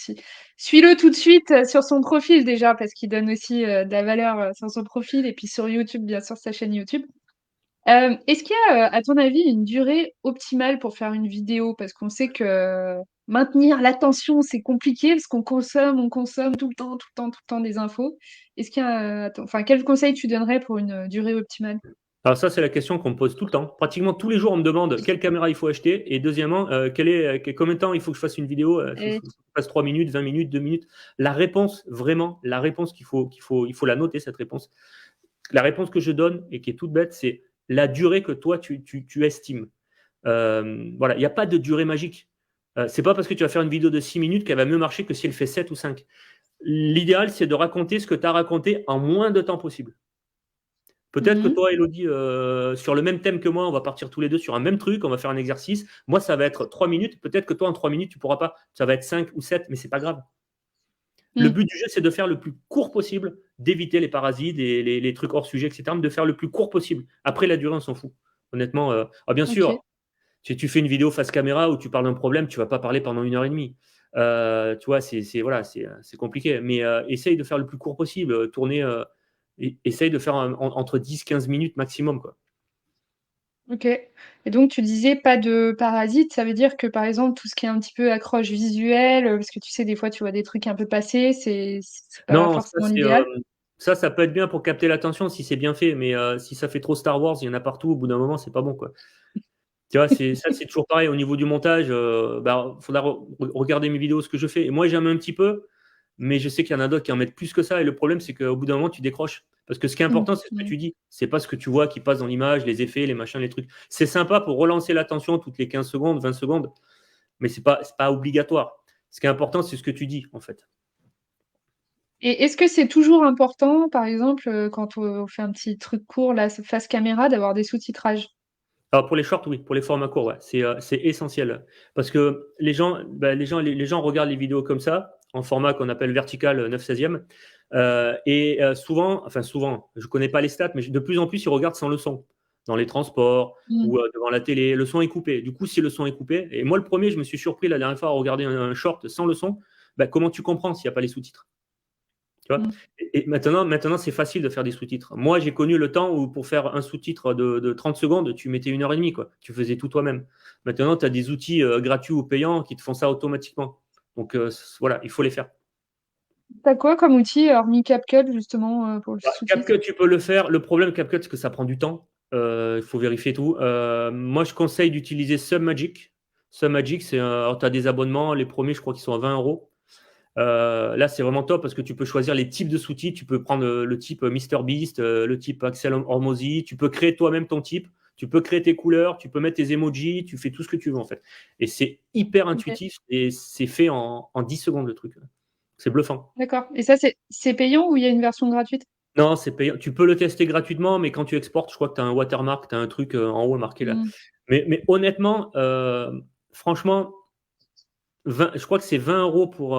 Suis-le tout de suite sur son profil déjà, parce qu'il donne aussi de la valeur sur son profil, et puis sur YouTube, bien sûr, sa chaîne YouTube. Est-ce qu'il y a, à ton avis, une durée optimale pour faire une vidéo? Parce qu'on sait que maintenir l'attention, c'est compliqué parce on consomme tout le temps, tout le temps, tout le temps des infos. Est-ce qu'il y a, enfin, quel conseil tu donnerais pour une durée optimale? Alors ça, c'est la question qu'on me pose tout le temps. Pratiquement tous les jours, on me demande quelle caméra il faut acheter. Et deuxièmement, combien de temps il faut que je fasse une vidéo. Et- Faut que je fasse 3 minutes, 20 minutes, 2 minutes. La réponse, vraiment, la réponse il faut la noter, cette réponse. La réponse que je donne, et qui est toute bête, c'est la durée que toi, tu estimes. Voilà, il n'y a pas de durée magique. C'est pas parce que tu vas faire une vidéo de 6 minutes qu'elle va mieux marcher que si elle fait 7 ou 5. L'idéal, c'est de raconter ce que tu as raconté en moins de temps possible. Peut-être que Mhm. toi, Elodie, sur le même thème que moi, on va partir tous les deux sur un même truc, on va faire un exercice. Moi, ça va être 3 minutes. Peut-être que toi, en 3 minutes, tu ne pourras pas. Ça va être 5 ou 7, mais ce n'est pas grave. Le Mm. but du jeu, c'est de faire le plus court possible, d'éviter les parasites, les trucs hors sujet, etc., mais de faire le plus court possible. Après, la durée, on s'en fout. Honnêtement, bien Ok. sûr, si tu fais une vidéo face caméra où tu parles d'un problème, tu ne vas pas parler pendant 1 heure et demie. Tu vois, voilà, c'est compliqué. Mais essaye de faire le plus court possible. Tourner, essaye de faire entre 10-15 minutes maximum, quoi. Ok. Et donc, tu disais pas de parasites, ça veut dire que par exemple, tout ce qui est un petit peu accroche visuelle, parce que tu sais, des fois, tu vois des trucs un peu passer, c'est pas Non, forcément l'idéal. ça peut être bien pour capter l'attention si c'est bien fait, mais si ça fait trop Star Wars, il y en a partout, au bout d'un moment, c'est pas bon, quoi. Tu vois, c'est toujours pareil au niveau du montage. Bah, faudra regarder mes vidéos, ce que je fais. Et moi, j'aime un petit peu, mais je sais qu'il y en a d'autres qui en mettent plus que ça. Et le problème, c'est qu'au bout d'un moment, tu décroches. Parce que ce qui est Mm. important, c'est ce que Mm. tu dis. C'est pas ce que tu vois qui passe dans l'image, les effets, les machins, les trucs. C'est sympa pour relancer l'attention toutes les 15 secondes, 20 secondes, mais c'est pas obligatoire. Ce qui est important, c'est ce que tu dis, en fait. Et est-ce que c'est toujours important, par exemple, quand on fait un petit truc court, là, face caméra, d'avoir des sous-titrages? Alors pour les shorts, oui, pour les formats courts, ouais, c'est essentiel. Parce que les gens regardent les vidéos comme ça, en format qu'on appelle vertical 9/16e. Et souvent, je ne connais pas les stats, mais de plus en plus, ils regardent sans le son. dans les transports Mm. ou devant la télé. Le son est coupé. Du coup, si le son est coupé, et moi le premier, je me suis surpris la dernière fois à regarder un short sans le son, bah, comment tu comprends s'il n'y a pas les sous-titres? Tu vois? Mm. Et maintenant c'est facile de faire des sous-titres. Moi, j'ai connu le temps où pour faire un sous-titre de 30 secondes, tu mettais 1 heure et demie, quoi. Tu faisais tout toi-même. Maintenant, tu as des outils gratuits ou payants qui te font ça automatiquement. Donc voilà, il faut les faire. T'as quoi comme outil, hormis CapCut, justement, pour le Bah, sous-titre? CapCut, tu peux le faire. Le problème CapCut, c'est que ça prend du temps. Il faut vérifier tout. Moi, je conseille d'utiliser Submagic. Submagic, tu as des abonnements. Les premiers, je crois qu'ils sont à 20 euros. Là, c'est vraiment top parce que tu peux choisir les types de sous-titres. Tu peux prendre le type MrBeast, le type Axel Hormozy. Tu peux créer toi-même ton type. Tu peux créer tes couleurs. Tu peux mettre tes emojis. Tu fais tout ce que tu veux, en fait. Et c'est hyper Ok, intuitif et c'est fait en 10 secondes, le truc. C'est bluffant. d'accord. Et ça, c'est payant ou il y a une version gratuite? Non, c'est payant. Tu peux le tester gratuitement, mais quand tu exportes, je crois que tu as un watermark, tu as un truc en haut marqué là. Mm. Mais honnêtement, franchement, je crois que c'est 20 euros pour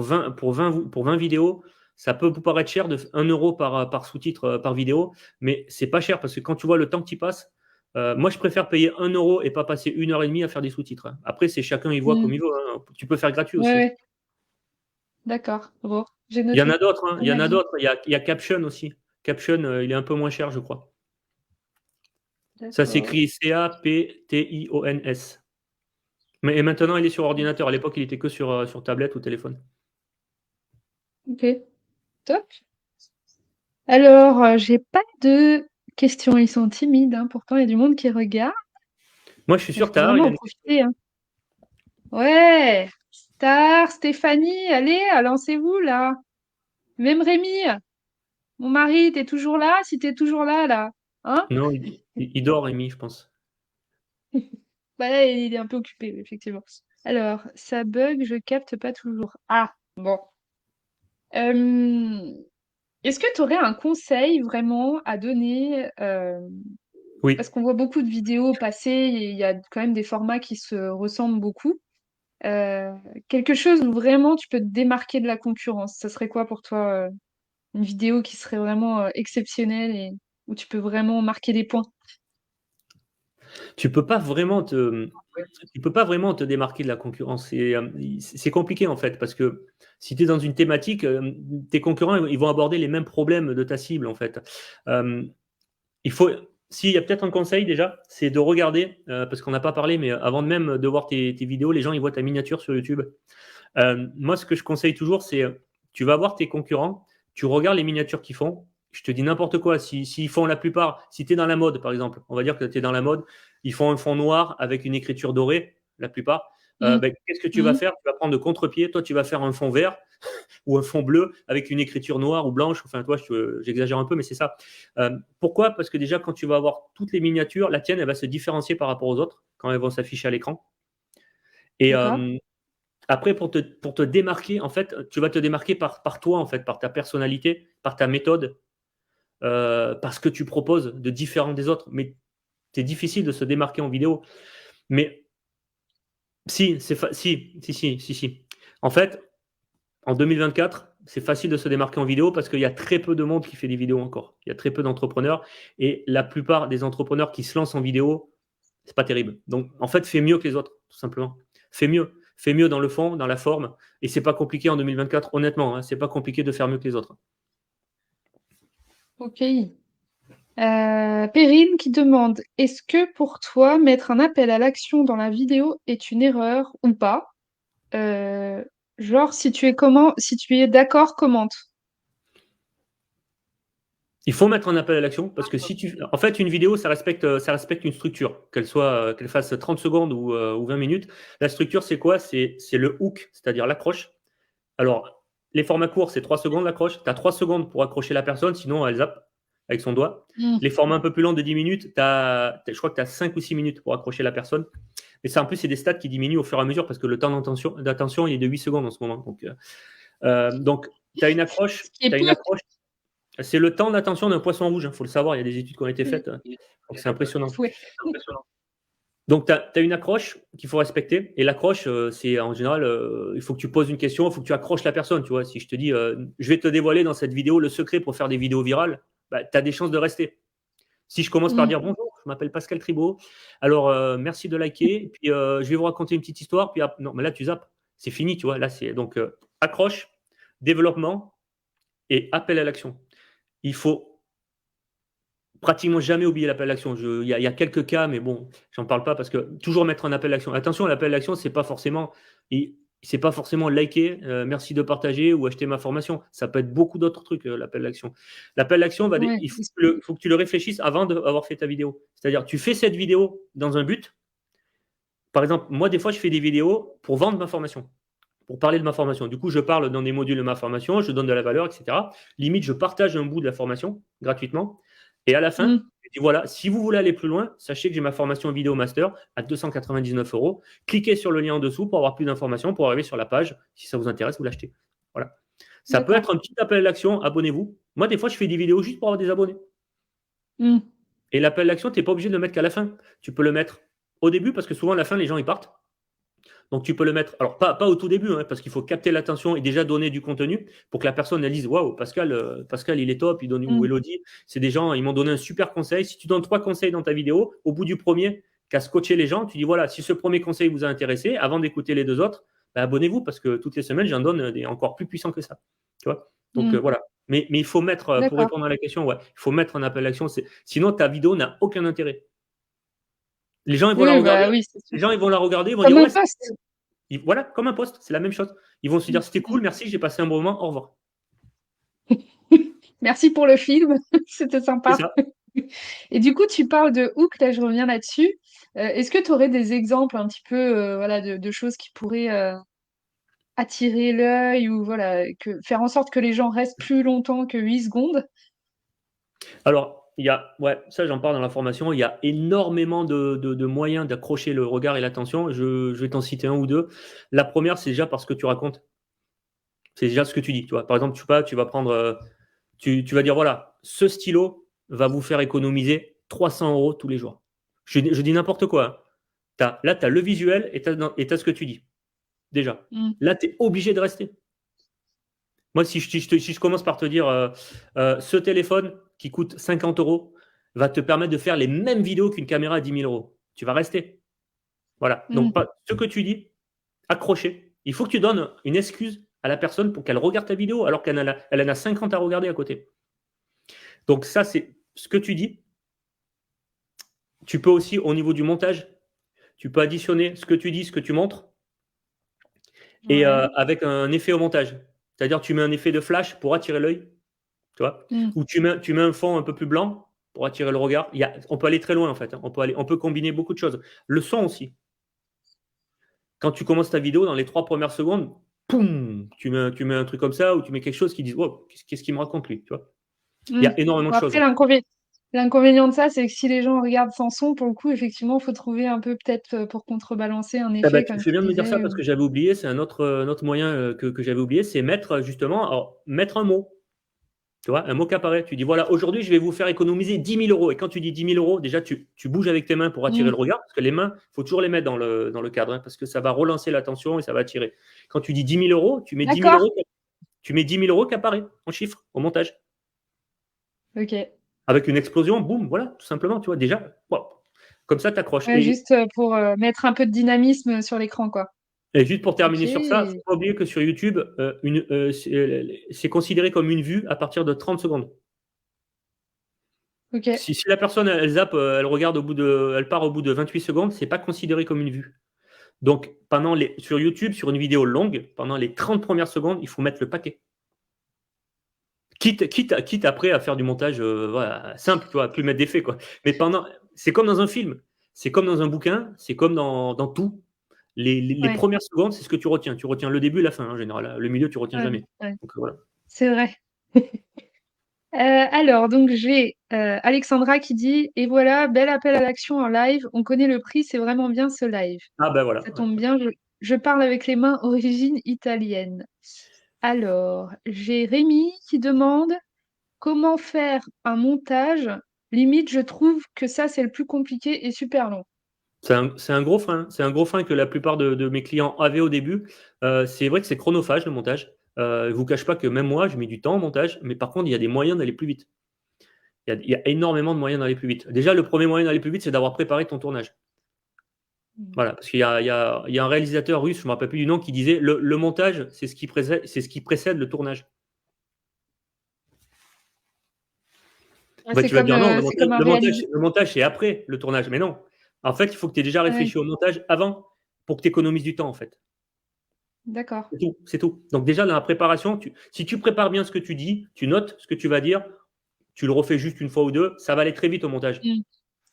20 vidéos. Ça peut vous paraître cher de 1 euro par sous-titre par vidéo, mais c'est pas cher parce que quand tu vois le temps que tu passes, moi je préfère payer 1 euro et pas passer 1 heure et demie à faire des sous-titres, hein. Après, c'est chacun y voit Mm. comme il veut, hein. Tu peux faire gratuit Ouais, aussi, hein. ouais, d'accord. Bon, j'ai Il y en noté. a d'autres, hein. Il Bon y en a avis. d'autres. Il y a Caption aussi. Caption, il est un peu moins cher, je crois. Ça D'accord. s'écrit Captions. Mais et maintenant, il est sur ordinateur. À l'époque, il était que sur tablette ou téléphone. Ok, top. Alors, j'ai pas de questions. Ils sont timides, hein. Pourtant, il y a du monde qui regarde. Moi, je suis Il sûr que faut Tahar, il vraiment a en une question. profiter, hein. Ouais, Star, Stéphanie, allez, lancez-vous là. Même Rémi, mon mari, t'es toujours là? Si t'es toujours là, là, hein? Non, il dort, Rémi, je pense. Bah là, il est un peu occupé, oui, effectivement. Alors, ça bug, je capte pas toujours. Ah, bon. Euh, Est-ce que tu aurais un conseil vraiment à donner? Parce Oui. qu'on voit beaucoup de vidéos passer et il y a quand même des formats qui se ressemblent beaucoup. Euh, Quelque chose où vraiment tu peux te démarquer de la concurrence. Ça serait quoi pour toi, une vidéo qui serait vraiment exceptionnelle et où tu peux vraiment marquer des points? Tu peux pas vraiment te, tu peux pas vraiment te démarquer de la concurrence. C'est compliqué, en fait, parce que si tu es dans une thématique, tes concurrents, ils vont aborder les mêmes problèmes de ta cible, en fait. Euh, Il faut, s'il y a peut-être un conseil déjà, c'est de regarder, parce qu'on n'a pas parlé, mais avant de même de voir tes vidéos, les gens ils voient ta miniature sur YouTube. Moi, ce que je conseille toujours, c'est tu vas voir tes concurrents, tu regardes les miniatures qu'ils font. Je te dis n'importe quoi. S'ils font la plupart, si tu es dans la mode, par exemple, on va dire que tu es dans la mode, ils font un fond noir avec une écriture dorée, la plupart. Mm. Ben, qu'est-ce que tu vas Mm. faire? Tu vas prendre de contre-pied. Toi, tu vas faire un fond vert ou un fond bleu avec une écriture noire ou blanche. Enfin, toi, j'exagère un peu, mais c'est ça. Pourquoi? Parce que déjà, quand tu vas avoir toutes les miniatures, la tienne, elle va se différencier par rapport aux autres quand elles vont s'afficher à l'écran. Et D'accord. après, pour te démarquer, en fait, tu vas te démarquer par toi, en fait, par ta personnalité, par ta méthode, par ce que tu proposes de différent des autres. Mais c'est difficile de se démarquer en vidéo. Mais si, si. En fait, en 2024, c'est facile de se démarquer en vidéo parce qu'il y a très peu de monde qui fait des vidéos encore. Il y a très peu d'entrepreneurs et la plupart des entrepreneurs qui se lancent en vidéo, c'est pas terrible. Donc, en fait, fais mieux que les autres, tout simplement. Fais mieux. Fais mieux dans le fond, dans la forme. Et c'est pas compliqué en 2024, honnêtement, hein, c'est pas compliqué de faire mieux que les autres. Ok. Perrine qui demande, est-ce que pour toi, mettre un appel à l'action dans la vidéo est une erreur ou pas? Euh, Genre, si tu es d'accord, commente. Il faut mettre un appel à l'action parce que si tu. En fait, une vidéo, ça respecte une structure, qu'elle fasse 30 secondes ou 20 minutes. La structure, c'est quoi? C'est le hook, c'est-à-dire l'accroche. Alors, les formats courts, c'est 3 secondes l'accroche. Tu as 3 secondes pour accrocher la personne, sinon elle zappe avec son doigt. Mm. Les formats un peu plus longs de 10 minutes, je crois que tu as 5 ou 6 minutes pour accrocher la personne. Mais ça, en plus, c'est des stats qui diminuent au fur et à mesure parce que le temps d'attention il est de 8 secondes en ce moment. Donc tu as une accroche. Ce qui est T'as peu. une accroche. C'est le temps d'attention d'un poisson rouge. Il faut le savoir, il y a des études qui ont été faites. Donc c'est impressionnant. Ouais. Donc, tu as une accroche qu'il faut respecter. Et l'accroche, c'est en général, il faut que tu poses une question, il faut que tu accroches la personne. Tu vois, si je te dis, je vais te dévoiler dans cette vidéo le secret pour faire des vidéos virales, bah, tu as des chances de rester. Si je commence par Mm. dire bonjour, je m'appelle Pascal Tribault. Alors, merci de liker. Et puis, je vais vous raconter une petite histoire. Puis, non, mais là, tu zappes. C'est fini, tu vois. Là, c'est donc accroche, développement et appel à l'action. Il faut pratiquement jamais oublier l'appel à l'action. Il y a quelques cas, mais bon, j'en parle pas parce que toujours mettre un appel à l'action. Attention, l'appel à l'action, c'est pas forcément liker, merci de partager ou acheter ma formation. Ça peut être beaucoup d'autres trucs, l'appel à l'action. L'appel à l'action, Ouais. faut que tu le réfléchisses avant d'avoir fait ta vidéo. C'est-à-dire, tu fais cette vidéo dans un but. Par exemple, moi, des fois, je fais des vidéos pour vendre ma formation, pour parler de ma formation. Du coup, je parle dans des modules de ma formation, je donne de la valeur, etc. Limite, je partage un bout de la formation gratuitement. Et à la fin, Mm. je dis voilà, si vous voulez aller plus loin, sachez que j'ai ma formation vidéo master à 299 euros. Cliquez sur le lien en dessous pour avoir plus d'informations, pour arriver sur la page. Si ça vous intéresse, vous l'achetez. Voilà. Ça peut D'accord. être un petit appel à l'action, abonnez-vous. Moi, des fois, je fais des vidéos juste pour avoir des abonnés. Mm. Et l'appel à l'action, tu n'es pas obligé de le mettre qu'à la fin. Tu peux le mettre au début parce que souvent, à la fin, les gens, ils partent. Donc, tu peux le mettre, alors pas au tout début, hein, parce qu'il faut capter l'attention et déjà donner du contenu pour que la personne elle dise waouh, Pascal, il est top, il donne, ou Mm. Elodie, c'est des gens, ils m'ont donné un super conseil. Si tu donnes 3 conseils dans ta vidéo, au bout du premier, qu'à scotcher les gens, tu dis voilà, si ce premier conseil vous a intéressé, avant d'écouter les 2 autres, bah, abonnez-vous parce que toutes les semaines, j'en donne des encore plus puissants que ça. Tu vois. Donc, Mm. voilà. Mais il faut mettre, pour D'accord. répondre à la question, ouais, il faut mettre un appel à l'action. Sinon, ta vidéo n'a aucun intérêt. Les gens, ils vont la Oui, regarder. bah oui, c'est sûr. Les gens, ils vont la regarder, ils vont Comme dire un ouais, post. voilà, comme un post, c'est la même chose. Ils vont se dire c'était cool, merci, j'ai passé un bon moment, au revoir. Merci pour le film, c'était C'est sympa. ça. Et du coup, tu parles de hook, là, je reviens là-dessus. Est-ce que tu aurais des exemples un petit peu voilà, de choses qui pourraient attirer l'œil ou voilà, faire en sorte que les gens restent plus longtemps que 8 secondes? Alors, ouais, ça j'en parle dans la formation, il y a énormément de moyens d'accrocher le regard et l'attention. Je vais t'en citer un ou deux. La première, c'est déjà parce que tu racontes. C'est déjà ce que tu dis. Tu vois. Par exemple, tu sais pas, tu vas prendre, tu vas dire voilà, ce stylo va vous faire économiser 300 euros tous les jours. Je dis n'importe quoi, hein. Là, tu as le visuel et tu as ce que tu dis. Déjà. Mm. Là, tu es obligé de rester. Moi, si je commence par te dire ce téléphone qui coûte 50 euros va te permettre de faire les mêmes vidéos qu'une caméra à 10 000 euros, tu vas rester. Voilà. Donc, Mm. ce que tu dis, accroché. Il faut que tu donnes une excuse à la personne pour qu'elle regarde ta vidéo alors elle en a 50 à regarder à côté. Donc, ça, c'est ce que tu dis. Tu peux aussi, au niveau du montage, tu peux additionner ce que tu dis, ce que tu montres, et Ouais. avec un effet au montage. C'est-à-dire, tu mets un effet de flash pour attirer l'œil. Tu vois, Mm. ou tu mets un fond un peu plus blanc pour attirer le regard. On peut aller très loin en fait, hein. On peut combiner beaucoup de choses. Le son aussi. Quand tu commences ta vidéo, dans les 3 premières secondes, poum, tu mets un truc comme ça ou tu mets quelque chose qui dit wow, qu'est-ce qu'il me raconte lui, tu vois. Il y Mm. a énormément Bon, de choses. après, l'inconvénient de ça, c'est que si les gens regardent sans son, pour le coup, effectivement, il faut trouver un peu, peut-être, pour contrebalancer un Eh ben, effet, tu comme fais tu bien de me dire ça disais. parce que j'avais oublié. C'est un autre moyen que j'avais oublié, c'est mettre justement, alors, mettre un mot. Tu vois, un mot qui apparaît. Tu dis, voilà, aujourd'hui, je vais vous faire économiser 10 000 euros. Et quand tu dis 10 000 euros, déjà, tu bouges avec tes mains pour attirer Mm. le regard. Parce que les mains, il faut toujours les mettre dans le cadre, hein, parce que ça va relancer l'attention et ça va attirer. Quand tu dis 10 000 euros, tu mets 10 000 D'accord. euros, tu mets 10 000 euros qui apparaît en chiffre au montage. Ok. Avec une explosion, boum, voilà, tout simplement. Tu vois, déjà, wow. Comme ça, tu accroches. Ouais, juste pour mettre un peu de dynamisme sur l'écran, quoi. Et juste pour terminer sur ça, il ne Ok. faut pas oublier que sur YouTube, c'est considéré comme une vue à partir de 30 secondes. Ok. Si la personne elle zappe, elle part au bout de 28 secondes, c'est pas considéré comme une vue. Donc sur YouTube, sur une vidéo longue, pendant les 30 premières secondes, il faut mettre le paquet. Quitte après à faire du montage voilà, simple, tu vois, à plus mettre d'effets, quoi. Mais c'est comme dans un film, c'est comme dans un bouquin, c'est comme dans tout. Les Ouais. premières secondes, c'est ce que tu retiens. Tu retiens le début et la fin, en général. Le milieu, tu retiens Ouais. jamais. Ouais. Donc voilà. C'est vrai. Alors, donc j'ai Alexandra qui dit, et voilà, bel appel à l'action en live. On connaît le prix, c'est vraiment bien ce live. Ah ben voilà. Ça Ouais. tombe bien, je parle avec les mains origine italienne. Alors, j'ai Rémi qui demande comment faire un montage. Limite, je trouve que ça, c'est le plus compliqué et super long. C'est un gros frein. C'est un gros frein que la plupart de mes clients avaient au début. C'est vrai que c'est chronophage le montage. Je ne vous cache pas que même moi, je mets du temps au montage, mais par contre, il y a des moyens d'aller plus vite. Il y a énormément de moyens d'aller plus vite. Déjà, le premier moyen d'aller plus vite, c'est d'avoir préparé ton tournage. Voilà, parce qu'il y a un réalisateur russe, je ne me rappelle plus du nom, qui disait le montage, c'est ce qui précède le tournage. Ah, Bah, tu vas dire non, c'est comme un le montage, c'est après le tournage. Mais non. En fait, il faut que tu aies déjà ouais, réfléchi au montage avant pour que tu économises du temps, en fait. d'accord. C'est tout, c'est tout. Donc déjà, dans la préparation, si tu prépares bien ce que tu dis, tu notes ce que tu vas dire, tu le refais juste une fois ou deux, ça va aller très vite au montage. Mm,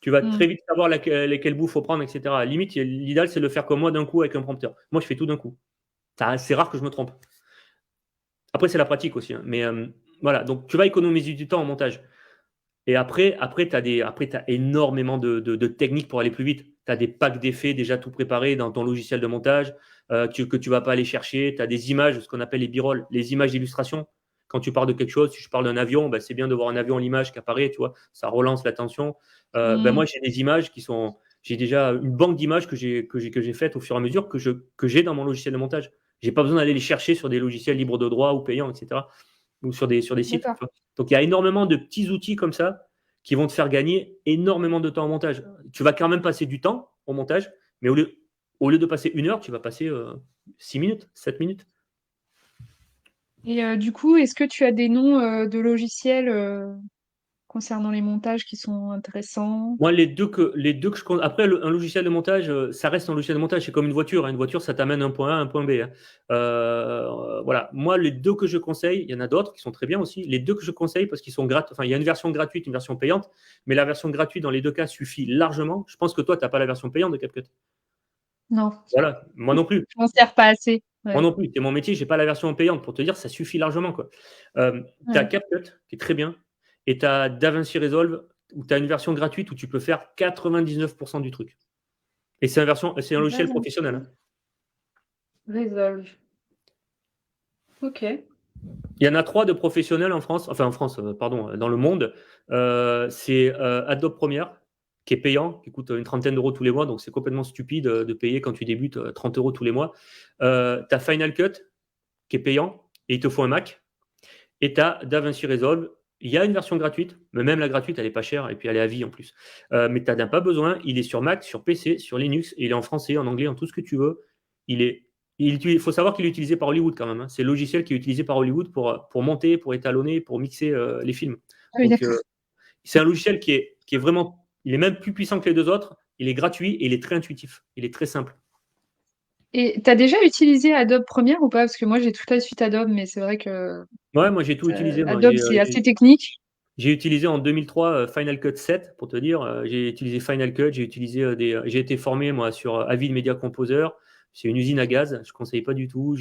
Tu vas mm. très vite savoir lesquels bouts il faut prendre, etc. Limite, l'idéal, c'est de le faire comme moi d'un coup avec un prompteur. Moi, je fais tout d'un coup. C'est rare que je me trompe. Après, c'est la pratique aussi, hein. Mais voilà, donc tu vas économiser du temps en montage. Et après tu as énormément de techniques pour aller plus vite. Tu as des packs d'effets déjà tout préparés dans ton logiciel de montage que tu ne vas pas aller chercher. Tu as des images, ce qu'on appelle les b-roll, les images d'illustration. Quand tu parles de quelque chose, si je parle d'un avion, ben, c'est bien de voir un avion, l'image qui apparaît, tu vois, ça relance l'attention. Ben, Mm. moi, j'ai des images qui sont. J'ai déjà une banque d'images que j'ai faite au fur et à mesure que j'ai dans mon logiciel de montage. Je n'ai pas besoin d'aller les chercher sur des logiciels libres de droit ou payants, etc. Ou sur des sites. Tu D'accord. vois. Donc, il y a énormément de petits outils comme ça qui vont te faire gagner énormément de temps en montage. Tu vas quand même passer du temps au montage, mais au lieu de passer 1 heure, tu vas passer 6 minutes, 7 minutes. Et du coup, est-ce que tu as des noms de logiciels concernant les montages qui sont intéressants? Moi, les deux que je compte. Après, un logiciel de montage, ça reste un logiciel de montage. C'est comme une voiture, hein. Une voiture, ça t'amène d'un point A à un point B, hein. Voilà. Moi, les deux que je conseille, il y en a d'autres qui sont très bien aussi. Les deux que je conseille parce qu'ils sont gratuits. Enfin, il y a une version gratuite, une version payante. Mais la version gratuite, dans les deux cas, suffit largement. Je pense que toi, tu n'as pas la version payante de CapCut. Non, Voilà. Moi non plus. je m'en sers pas assez. Moi Ouais. non plus, c'est mon métier, j'ai pas la version payante pour te dire, ça suffit largement, quoi. Tu as Ouais. CapCut, qui est très bien, et tu as DaVinci Resolve, où tu as une version gratuite où tu peux faire 99% du truc. Et c'est un logiciel professionnel, hein. Resolve. Ok. Il y en a 3 de professionnels en France, enfin en France, pardon, dans le monde. C'est Adobe Premiere, qui est payant, qui coûte une trentaine d'euros tous les mois, donc c'est complètement stupide de payer quand tu débutes 30 euros tous les mois. Tu as Final Cut, qui est payant, et il te faut un Mac. Et tu as DaVinci Resolve. Il y a une version gratuite, mais même la gratuite, elle n'est pas chère, et puis elle est à vie en plus. Mais tu n'en as pas besoin. Il est sur Mac, sur PC, sur Linux, et il est en français, en anglais, en tout ce que tu veux. Il faut savoir qu'il est utilisé par Hollywood quand même, hein. C'est le logiciel qui est utilisé par Hollywood pour monter, pour étalonner, pour mixer les films. Ah oui, Donc, d'accord. c'est un logiciel qui est vraiment. Il est même plus puissant que les deux autres. Il est gratuit et il est très intuitif. Il est très simple. Et t'as déjà utilisé Adobe Premiere ou pas? Parce que moi, j'ai toute la suite Adobe, mais c'est vrai que Ouais, moi j'ai tout utilisé. Moi. Adobe, c'est assez technique. J'ai utilisé en 2003 Final Cut 7 pour te dire. J'ai utilisé Final Cut, j'ai utilisé j'ai été formé moi sur Avid Media Composer. C'est une usine à gaz, je ne conseille pas du tout.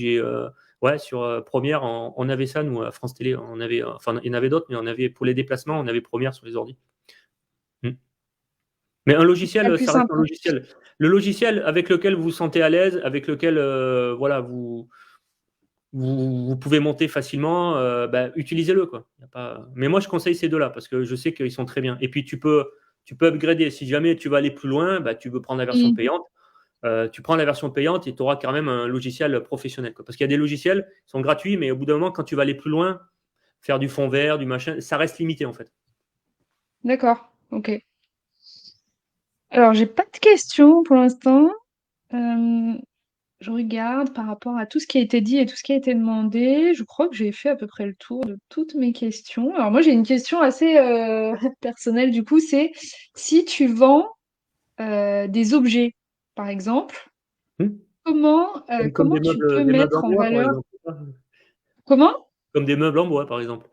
Ouais, sur Premiere, on avait ça nous à France Télé. On avait, enfin, il y en avait d'autres, mais on avait pour les déplacements, on avait Premiere sur les ordi. Hmm. Mais un Pas le logiciel, plus ça reste un sympa. logiciel. Le logiciel avec lequel vous vous sentez à l'aise, avec lequel voilà vous pouvez monter facilement, bah, utilisez-le, quoi. Y a pas. Mais moi, je conseille ces deux-là parce que je sais qu'ils sont très bien. Et puis, tu peux upgrader. Si jamais tu vas aller plus loin, bah, tu veux prendre la version Mm. payante. Tu prends la version payante et tu auras quand même un logiciel professionnel, quoi. Parce qu'il y a des logiciels qui sont gratuits, mais au bout d'un moment, quand tu vas aller plus loin, faire du fond vert, du machin, ça reste limité en fait. D'accord. Ok. Alors, j'ai pas de questions pour l'instant. Euh, je regarde par rapport à tout ce qui a été dit et tout ce qui a été demandé. Je crois que j'ai fait à peu près le tour de toutes mes questions. Alors, moi, j'ai une question assez personnelle, du coup, c'est si tu vends des objets, par exemple, Hmm. Comme comment tu peux des meubles en mettre en bois, par valeur... exemple. Comment? Comme des meubles en bois, par exemple.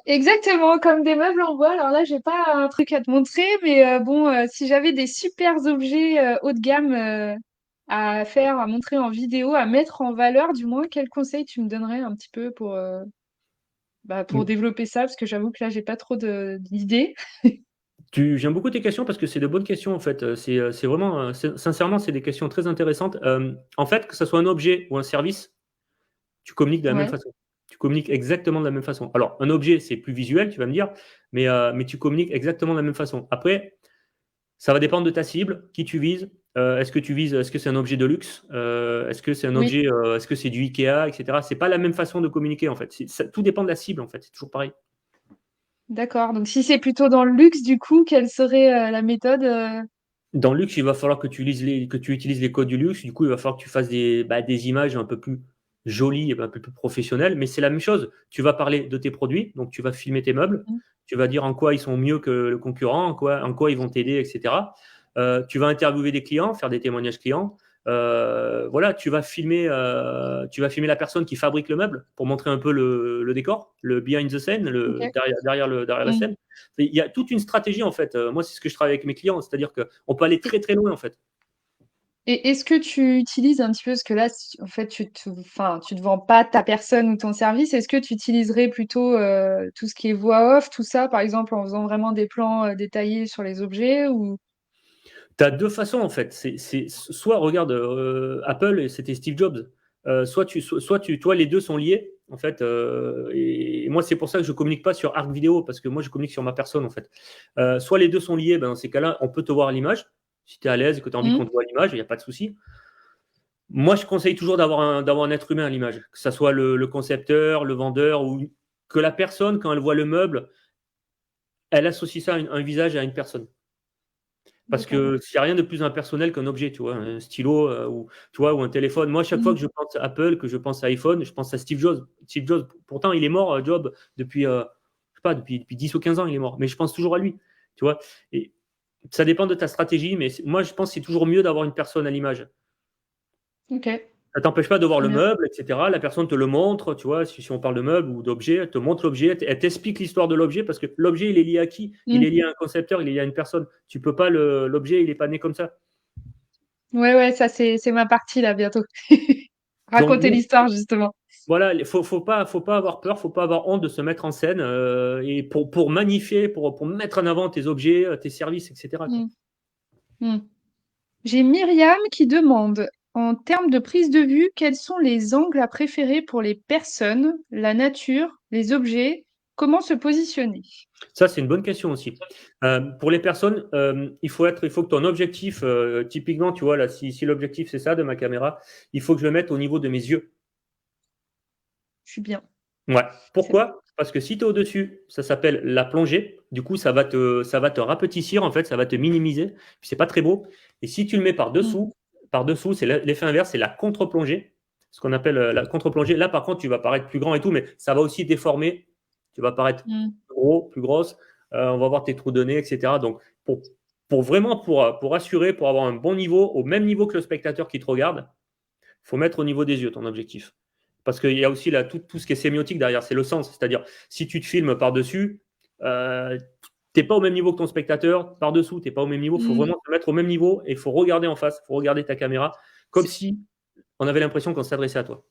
Exactement, comme des meubles en bois. Alors là, j'ai pas un truc à te montrer, mais bon, si j'avais des super objets haut de gamme à faire, à montrer en vidéo, à mettre en valeur, du moins, quel conseil tu me donnerais un petit peu pour Hmm. développer ça? Parce que j'avoue que là, j'ai pas trop d'idées. J'aime beaucoup tes questions parce que c'est de bonnes questions en fait. C'est vraiment, sincèrement, c'est des questions très intéressantes. En fait, que ce soit un objet ou un service, tu communiques de la même Ouais. façon. Tu communiques exactement de la même façon. Alors, un objet, c'est plus visuel, tu vas me dire, mais tu communiques exactement de la même façon. Après, ça va dépendre de ta cible, qui tu vises. Est-ce que c'est un objet de luxe? Est-ce que c'est un Oui. objet, est-ce que c'est du Ikea, etc. C'est pas la même façon de communiquer en fait. Tout dépend de la cible en fait. C'est toujours pareil. D'accord. Donc si c'est plutôt dans le luxe, du coup, quelle serait la méthode Dans le luxe, il va falloir que tu utilises les codes du luxe. Du coup, il va falloir que tu fasses des images un peu plus jolies et un peu plus professionnelles. Mais c'est la même chose. Tu vas parler de tes produits, donc tu vas filmer tes meubles. Mhm. Tu vas dire en quoi ils sont mieux que le concurrent, en quoi ils vont t'aider, etc. Tu vas interviewer des clients, faire des témoignages clients. Voilà, tu vas filmer la personne qui fabrique le meuble pour montrer un peu le décor, le behind the scene, Ok. derrière la Mhm. scène. Il y a toute une stratégie en fait. Moi, c'est ce que je travaille avec mes clients, c'est-à-dire qu'on peut aller très très loin en fait. Et est-ce que tu utilises un petit peu, parce que là, en fait, enfin, tu te vends pas ta personne ou ton service, est-ce que tu utiliserais plutôt tout ce qui est voix off, tout ça, par exemple, en faisant vraiment des plans détaillés sur les objets ou... Tu as deux façons en fait. Soit regarde Apple, et c'était Steve Jobs. Toi, les deux sont liés en fait. Et moi, c'est pour ça que je communique pas sur Arc Vidéo parce que moi, je communique sur ma personne en fait. Soit les deux sont liés, ben, dans ces cas-là, on peut te voir à l'image. Si tu es à l'aise et que tu as envie qu'on Mhm. te voit à l'image, il n'y a pas de souci. Moi, je conseille toujours d'avoir un être humain à l'image, que ce soit le concepteur, le vendeur, ou que la personne, quand elle voit le meuble, elle associe ça à un visage et à une personne. Parce D'accord. que s'il n'y a rien de plus impersonnel qu'un objet, tu vois, un stylo ou, tu vois, ou un téléphone. Moi, chaque fois Mhm. que je pense à Apple, que je pense à iPhone, je pense à Steve Jobs. Steve Jobs, pourtant, il est mort, Job, depuis, je sais pas, depuis 10 ou 15 ans, il est mort. Mais je pense toujours à lui, tu vois. Et ça dépend de ta stratégie, mais moi, je pense que c'est toujours mieux d'avoir une personne à l'image. Ok, Ça t'empêche pas de voir très le bien. meuble, etc. La personne te le montre, tu vois, si on parle de meuble ou d'objet, elle te montre l'objet, elle t'explique l'histoire de l'objet parce que l'objet, il est lié à qui? Il est Mhm. lié à un concepteur, il est lié à une personne. Tu peux pas l'objet, il est pas né comme ça. Ouais, ouais, ça c'est ma partie là bientôt. Donc, Raconter l'histoire justement. voilà, faut pas avoir peur, faut pas avoir honte de se mettre en scène et pour magnifier, pour mettre en avant tes objets, tes services, etc., quoi. Mhm. Mhm. J'ai Myriam qui demande, en termes de prise de vue, quels sont les angles à préférer pour les personnes, la nature, les objets, comment se positionner? Ça, c'est une bonne question aussi. Pour les personnes, il faut que ton objectif, typiquement, tu vois, là, si l'objectif c'est ça de ma caméra, il faut que je le mette au niveau de mes yeux. Je suis bien, Ouais. c'est bon. Pourquoi? Parce que si tu es au-dessus, ça s'appelle la plongée. Du coup, ça va te rapetissir, en fait, ça va te minimiser. Puis c'est pas très beau. Et si tu le mets Mm, par-dessous, c'est l'effet inverse, c'est la contre-plongée. Ce qu'on appelle la contre-plongée. Là, par contre, tu vas paraître plus grand et tout, mais ça va aussi déformer. Tu vas paraître mm, plus gros, plus grosse. On va voir tes trous de nez, etc. Donc, pour assurer, pour avoir un bon niveau, au même niveau que le spectateur qui te regarde, il faut mettre au niveau des yeux ton objectif. Parce qu'il y a aussi là, tout ce qui est sémiotique derrière, c'est le sens. C'est-à-dire, si tu te filmes par-dessus, tu n'es pas au même niveau que ton spectateur, par-dessous, tu n'es pas au même niveau. Il faut mm. vraiment te mettre au même niveau et il faut regarder en face, il faut regarder ta caméra, comme C'est si on avait l'impression qu'on s'adressait à toi.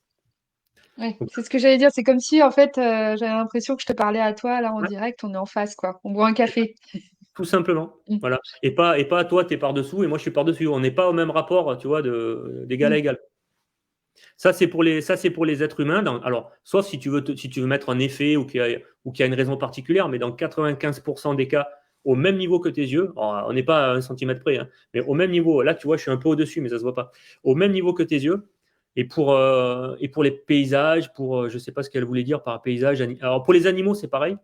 ouais, Donc, c'est ce que j'allais dire. C'est comme si, en fait, j'avais l'impression que je te parlais à toi, là, en ouais, direct, on est en face, quoi. On boit un café. tout simplement. Mm, Voilà. Et pas toi, tu es par-dessous et moi, je suis par-dessus. On n'est pas au même rapport, tu vois, d'égal à mm, égal. Ça, c'est pour les êtres humains. Alors, sauf si tu veux mettre un effet ou qu'il y a une raison particulière, mais dans 95% des cas, au même niveau que tes yeux, alors, on n'est pas à 1 centimètre près, hein, mais au même niveau, là, tu vois, je suis un peu au-dessus, mais ça se voit pas. Au même niveau que tes yeux, et pour les paysages, je ne sais pas ce qu'elle voulait dire par paysage. Alors, pour les animaux, c'est pareil.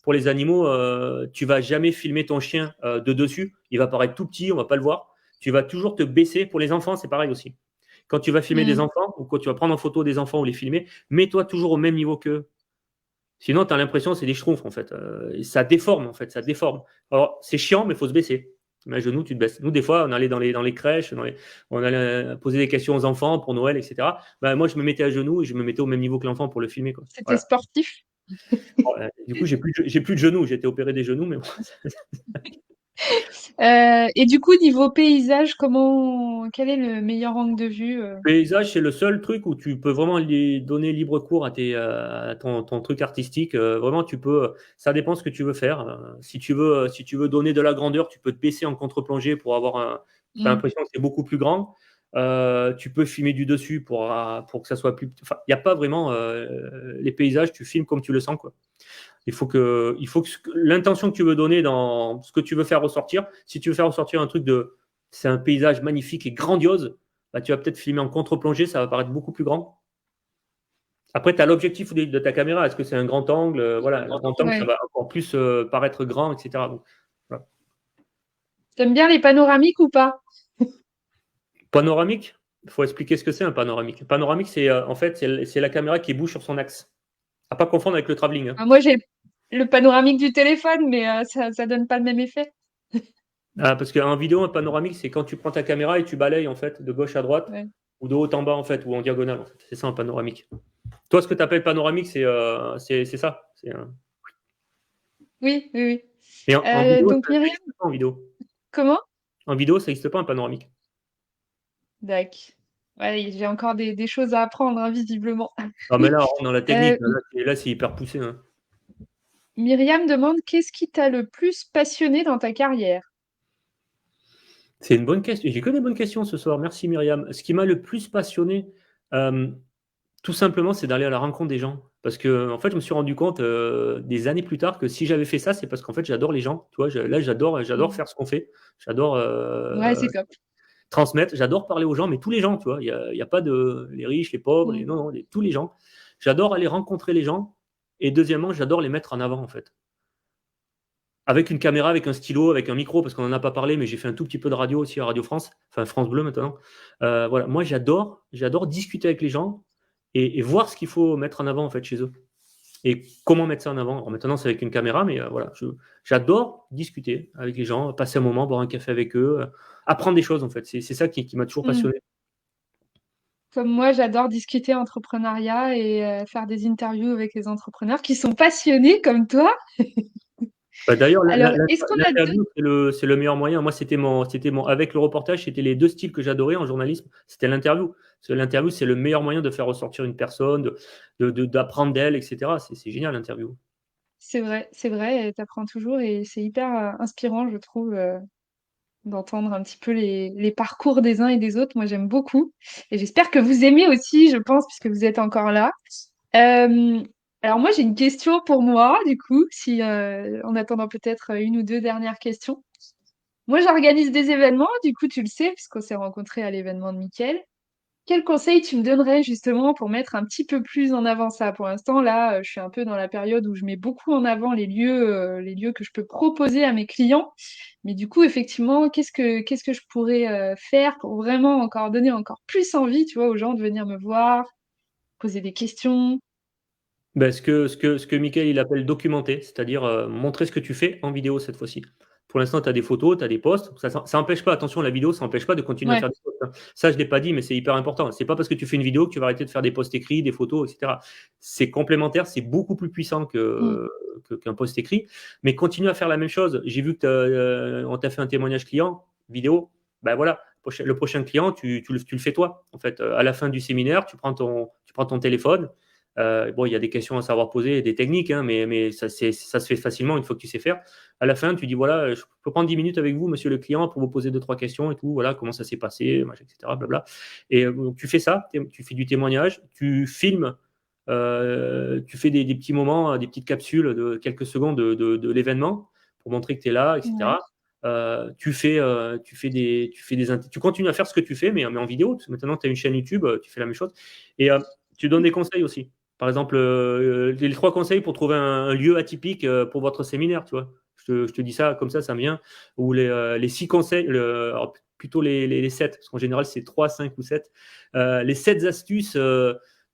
Pour les animaux, tu vas jamais filmer ton chien de dessus. Il va paraître tout petit, on va pas le voir. Tu vas toujours te baisser. Pour les enfants, c'est pareil aussi. Quand tu vas filmer des mm. enfants ou quand tu vas prendre en photo des enfants ou les filmer, mets-toi toujours au même niveau qu'eux. Sinon, tu as l'impression que c'est des schtroumpfs en fait. Et ça déforme en fait, ça déforme. Alors, c'est chiant, mais il faut se baisser. Tu mets un genou, tu te baisses. Nous, des fois, on allait dans les crèches, on allait poser des questions aux enfants pour Noël, etc. Ben, moi, je me mettais à genoux et je me mettais au même niveau que l'enfant pour le filmer, quoi. C'était Voilà. sportif. Bon, du coup, j'ai plus de genoux. J'ai été opéré des genoux, mais bon. Et du coup, niveau paysage, quel est le meilleur angle de vue? Paysage, c'est le seul truc où tu peux vraiment donner libre cours à ton truc artistique. Vraiment, ça dépend ce que tu veux faire. Si tu veux donner de la grandeur, tu peux te baisser en contre-plongée pour t'as Mm, l'impression que c'est beaucoup plus grand. Tu peux filmer du dessus pour que ça soit plus. Enfin, il n'y a pas vraiment les paysages. Tu filmes comme tu le sens, quoi. Il faut que l'intention que tu veux donner dans ce que tu veux faire ressortir. Si tu veux faire ressortir c'est un paysage magnifique et grandiose, bah, tu vas peut-être filmer en contre-plongée, ça va paraître beaucoup plus grand. Après, tu as l'objectif de ta caméra. Est-ce que c'est un grand angle? Voilà, un grand angle, ça Ouais. va encore plus paraître grand, etc. Donc, voilà. T'aimes bien les panoramiques ou pas? Panoramique, il faut expliquer ce que c'est un panoramique. Un panoramique, c'est en fait, c'est la caméra qui bouge sur son axe. À pas confondre avec le travelling, hein. Ah, moi, j'ai le panoramique du téléphone, mais ça donne pas le même effet. Ah, parce qu'en vidéo, un panoramique, c'est quand tu prends ta caméra et tu balayes en fait de gauche à droite Ouais. ou de haut en bas en fait ou en diagonale en fait. C'est ça un panoramique. Toi, ce que tu appelles panoramique, c'est ça. Oui, oui, oui. Et en vidéo, Donc ça Myriam, n'existe pas en vidéo. comment? En vidéo, ça n'existe pas un panoramique. Dac. Ouais, j'ai encore des choses à apprendre, hein, visiblement. Ah, mais là, on rentre dans la Euh, technique. Là, c'est hyper poussé, hein. Myriam demande qu'est-ce qui t'a le plus passionné dans ta carrière? C'est une bonne question. J'ai que des bonnes questions ce soir. Merci Myriam. Ce qui m'a le plus passionné, euh, tout simplement, c'est d'aller à la rencontre des gens. Parce que, en fait, je me suis rendu compte des années plus tard que si j'avais fait ça, c'est parce qu'en fait, j'adore les gens. Tu vois, là, j'adore Mm. faire ce qu'on fait. J'adore Ouais, c'est top. transmettre. J'adore parler aux gens, mais tous les gens, tu vois. Il y a pas de les riches, les pauvres, Mm. non, non, tous les gens. J'adore aller rencontrer les gens. Et deuxièmement, j'adore les mettre en avant, en fait. Avec une caméra, avec un stylo, avec un micro, parce qu'on n'en a pas parlé, mais j'ai fait un tout petit peu de radio aussi à Radio France, enfin France Bleu maintenant. Voilà, moi j'adore discuter avec les gens et voir ce qu'il faut mettre en avant en fait chez eux et comment mettre ça en avant. Alors maintenant c'est avec une caméra, mais voilà, j'adore discuter avec les gens, passer un moment, boire un café avec eux, apprendre des choses en fait. C'est ça qui m'a toujours Mm. passionné. Comme moi, j'adore discuter entrepreneuriat et faire des interviews avec les entrepreneurs qui sont passionnés comme toi. Bah, d'ailleurs, Alors, est-ce qu'on a deux... l'interview, c'est le meilleur moyen. Moi, avec le reportage, c'était les deux styles que j'adorais en journalisme. C'était l'interview. Parce que l'interview, c'est le meilleur moyen de faire ressortir une personne, d'apprendre d'elle, etc. C'est génial, l'interview. C'est vrai, t'apprends toujours et c'est hyper inspirant, je trouve, d'entendre un petit peu les parcours des uns et des autres. Moi, j'aime beaucoup. Et j'espère que vous aimez aussi, je pense, puisque vous êtes encore là. Euh, alors moi, j'ai une question pour moi, du coup, si en attendant peut-être une ou deux dernières questions. Moi, j'organise des événements, du coup, tu le sais, puisqu'on s'est rencontrés à l'événement de Mickaël. Quel conseil tu me donnerais justement pour mettre un petit peu plus en avant ça? Pour l'instant, là, je suis un peu dans la période où je mets beaucoup en avant les lieux que je peux proposer à mes clients. Mais du coup, effectivement, qu'est-ce que je pourrais faire pour vraiment encore donner encore plus envie, tu vois, aux gens de venir me voir, poser des questions? Ben, ce que Mickaël il appelle documenter, c'est-à-dire montrer ce que tu fais en vidéo cette fois-ci. Pour l'instant, tu as des photos, tu as des posts. Ça n'empêche pas, attention, la vidéo, ça n'empêche pas de continuer à Ouais. faire des posts, hein. Ça, je ne l'ai pas dit, mais c'est hyper important. C'est pas parce que tu fais une vidéo que tu vas arrêter de faire des posts écrits, des photos, etc. C'est complémentaire, c'est beaucoup plus puissant Mm. qu'un post écrit. Mais continue à faire la même chose. J'ai vu que on t'a fait un témoignage client, vidéo. Ben voilà, le prochain client, tu le fais toi. En fait, à la fin du séminaire, tu prends ton téléphone. Bon, il y a des questions à savoir poser, des techniques, hein, mais ça se fait facilement une fois que tu sais faire. À la fin, tu dis voilà, je peux prendre 10 minutes avec vous, monsieur le client, pour vous poser deux, trois questions et tout, voilà, comment ça s'est passé, machin, etc. Blabla. Et donc, tu fais ça, tu fais du témoignage, tu filmes, tu fais des petits moments, des petites capsules de quelques secondes de l'événement pour montrer que tu es là, Ouais. etc. Tu continues à faire ce que tu fais, mais en vidéo. Parce que maintenant, tu as une chaîne YouTube, tu fais la même chose. Et tu donnes des conseils aussi. Par exemple, les trois conseils pour trouver un lieu atypique pour votre séminaire, tu vois. Je te dis ça comme ça me vient. Ou les six conseils, alors plutôt les sept, parce qu'en général, c'est trois, cinq ou sept. Les sept astuces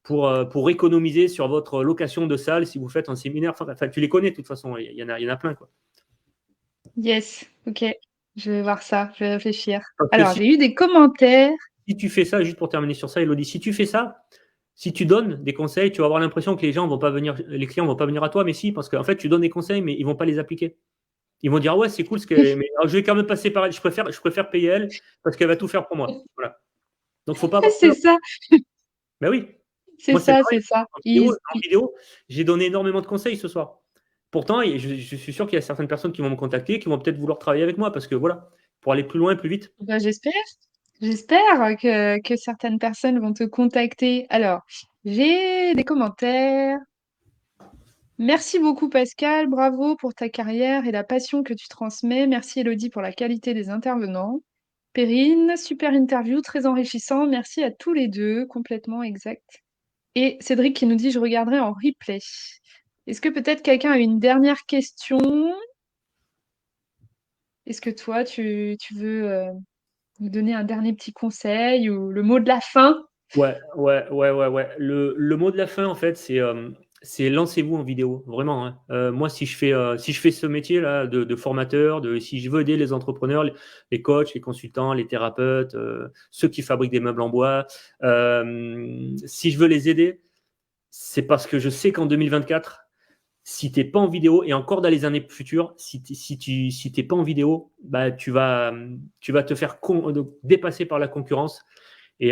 pour économiser sur votre location de salle si vous faites un séminaire. Enfin, tu les connais de toute façon, il y en a plein, quoi. Yes, ok. Je vais voir ça, je vais réfléchir. Parce que Alors, si, j'ai eu des commentaires. si tu fais ça, juste pour terminer sur ça, Elodie, si tu fais ça, si tu donnes des conseils, tu vas avoir l'impression que les gens vont pas venir, les clients vont pas venir à toi, mais si, parce qu'en fait, tu donnes des conseils, mais ils vont pas les appliquer. Ils vont dire, ah ouais, c'est cool, mais alors, je vais quand même passer par elle. Je préfère payer elle parce qu'elle va tout faire pour moi. Voilà. Donc, faut pas avoir C'est peur. ça, Mais oui, c'est moi, c'est ça, pareil. c'est ça. En vidéo, en vidéo, j'ai donné énormément de conseils ce soir. Pourtant, je suis sûr qu'il y a certaines personnes qui vont me contacter, qui vont peut-être vouloir travailler avec moi parce que voilà, pour aller plus loin, plus vite. Bah, j'espère. J'espère que certaines personnes vont te contacter. Alors, j'ai des commentaires. Merci beaucoup Pascal, bravo pour ta carrière et la passion que tu transmets. Merci Elodie pour la qualité des intervenants. Perrine, super interview, très enrichissant. Merci à tous les deux, complètement exact. Et Cédric qui nous dit, je regarderai en replay. Est-ce que peut-être quelqu'un a une dernière question? Est-ce que toi, tu veux nous donner un dernier petit conseil ou le mot de la fin? Ouais, ouais, ouais, ouais, ouais. Le mot de la fin, en fait, c'est lancez-vous en vidéo, vraiment, hein. Moi, si je fais ce métier-là de formateur, si je veux aider les entrepreneurs, les coachs, les consultants, les thérapeutes, ceux qui fabriquent des meubles en bois, si je veux les aider, c'est parce que je sais qu'en 2024, si tu n'es pas en vidéo, et encore dans les années futures, si t'es pas en vidéo, bah, tu vas te faire dépasser par la concurrence. Et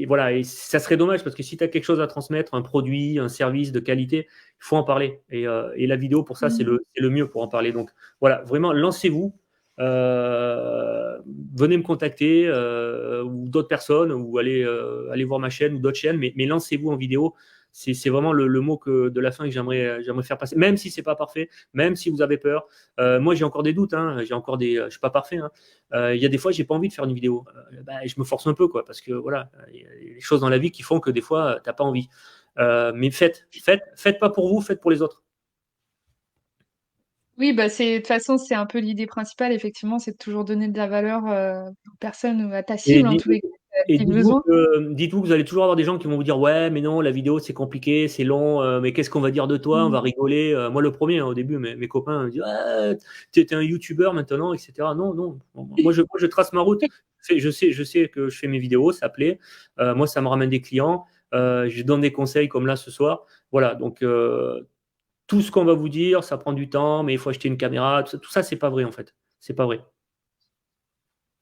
voilà, et ça serait dommage parce que si tu as quelque chose à transmettre, un produit, un service de qualité, il faut en parler. Et la vidéo, pour ça, Mm. c'est le mieux pour en parler. Donc voilà, vraiment, lancez-vous. Euh, Venez me contacter ou d'autres personnes ou allez voir ma chaîne ou d'autres chaînes, mais lancez-vous en vidéo. C'est vraiment le mot de la fin que j'aimerais faire passer, même si c'est pas parfait, même si vous avez peur. Moi, j'ai encore des doutes, hein, je suis pas parfait, hein. Il y a des fois, j'ai pas envie de faire une vidéo. Bah, je me force un peu, quoi, parce que voilà, il y a des choses dans la vie qui font que des fois, t'as pas envie. Mais faites pas pour vous, faites pour les autres. Oui, bah de toute façon, c'est un peu l'idée principale, effectivement, c'est de toujours donner de la valeur aux personnes ou à ta Et, cible, en dites- tous les cas, et qui a besoin. dites-vous que vous allez toujours avoir des gens qui vont vous dire ouais, mais non, la vidéo c'est compliqué, c'est long, mais qu'est-ce qu'on va dire de toi? On va Mm. rigoler. Moi, le premier, hein, au début, mes copains me disent ah, t'es un youtubeur maintenant, etc. Non, non. Moi, je trace ma route. Je sais que je fais mes vidéos, ça plaît. Moi, ça me ramène des clients. Je donne des conseils comme là ce soir. Voilà, donc tout ce qu'on va vous dire, ça prend du temps, mais il faut acheter une caméra. Tout ça, c'est pas vrai en fait. C'est pas vrai.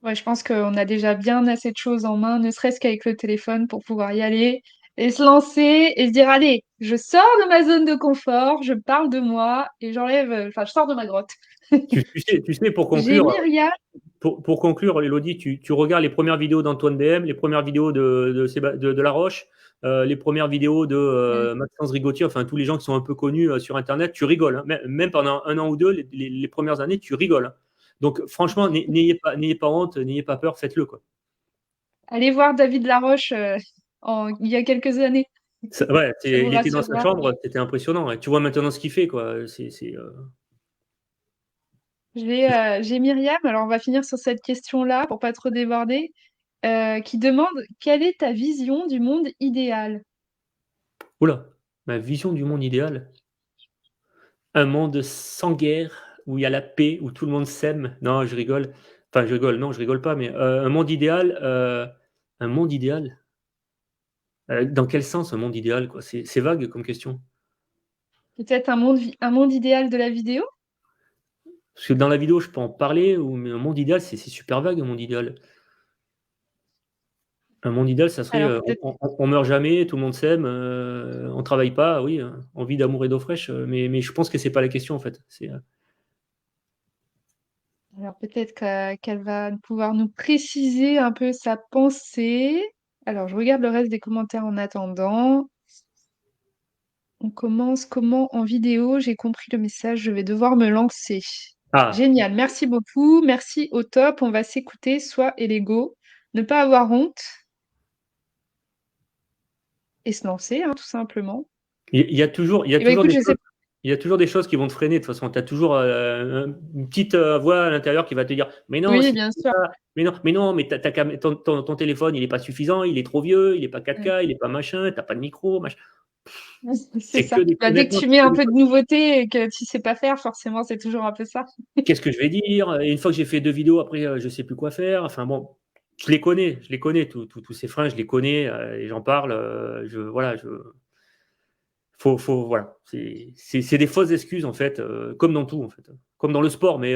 Ouais, je pense qu'on a déjà bien assez de choses en main, ne serait-ce qu'avec le téléphone, pour pouvoir y aller et se lancer et se dire, allez, je sors de ma zone de confort, je parle de moi et enfin, je sors de ma grotte. Tu sais, J'ai Myriam. pour conclure, Elodie, tu regardes les premières vidéos d'Antoine DM, les premières vidéos de La Roche, les premières vidéos de Maxence Rigotier, enfin tous les gens qui sont un peu connus sur Internet, tu rigoles, hein. Même pendant un an ou deux, les premières années, tu rigoles, hein. Donc franchement, n'ayez pas honte, n'ayez pas peur, faites-le, quoi. Allez voir David Laroche il y a quelques années. Ouais, Ça vous il était dans sa rassurera. chambre, c'était impressionnant, ouais. Tu vois maintenant ce qu'il fait, quoi. J'ai Myriam, alors on va finir sur cette question-là pour pas trop déborder, qui demande quelle est ta vision du monde idéal? Oula, ma vision du monde idéal. Un monde sans guerre, où il y a la paix, où tout le monde s'aime. Non, je rigole. Enfin, je rigole, non, je rigole pas, mais un monde idéal. Dans quel sens un monde idéal, quoi? C'est vague comme question. Peut-être un monde idéal de la vidéo? Parce que dans la vidéo, je peux en parler, mais un monde idéal, c'est super vague, un monde idéal. Un monde idéal, ça serait Alors peut-être, on meurt jamais, tout le monde s'aime, on travaille pas, oui, on vit d'amour et d'eau fraîche, mais je pense que c'est pas la question en fait. alors peut-être qu'elle va pouvoir nous préciser un peu sa pensée. Alors je regarde le reste des commentaires en attendant. On commence comment en vidéo? J'ai compris le message, je vais devoir me lancer. Ah, Génial, merci beaucoup, merci au top. On va s'écouter, soi et l'ego. Ne pas avoir honte et se lancer, hein, tout simplement. il y a Et ben toujours écoute, des je choses, sais. il y a toujours des choses qui vont te freiner. De toute façon, tu as toujours une petite voix à l'intérieur qui va te dire, mais non, Oui, c'est bien pas sûr. ça. Mais non, mais ton téléphone, il est pas suffisant, il est trop vieux, il est pas Ouais. 4K, il est pas machin, t'as pas de micro, machin. C'est ça. Bah, dès que Honnêtement, tu mets un peu de nouveauté et que tu sais pas faire, forcément, c'est toujours un peu ça. qu'est-ce que je vais dire? Et une fois que j'ai fait deux vidéos, après, je sais plus quoi faire. Enfin bon, je les connais, tous ces freins, je les connais, et j'en parle. Voilà, voilà. C'est des fausses excuses, en fait, comme dans tout, en fait. Comme dans le sport, mais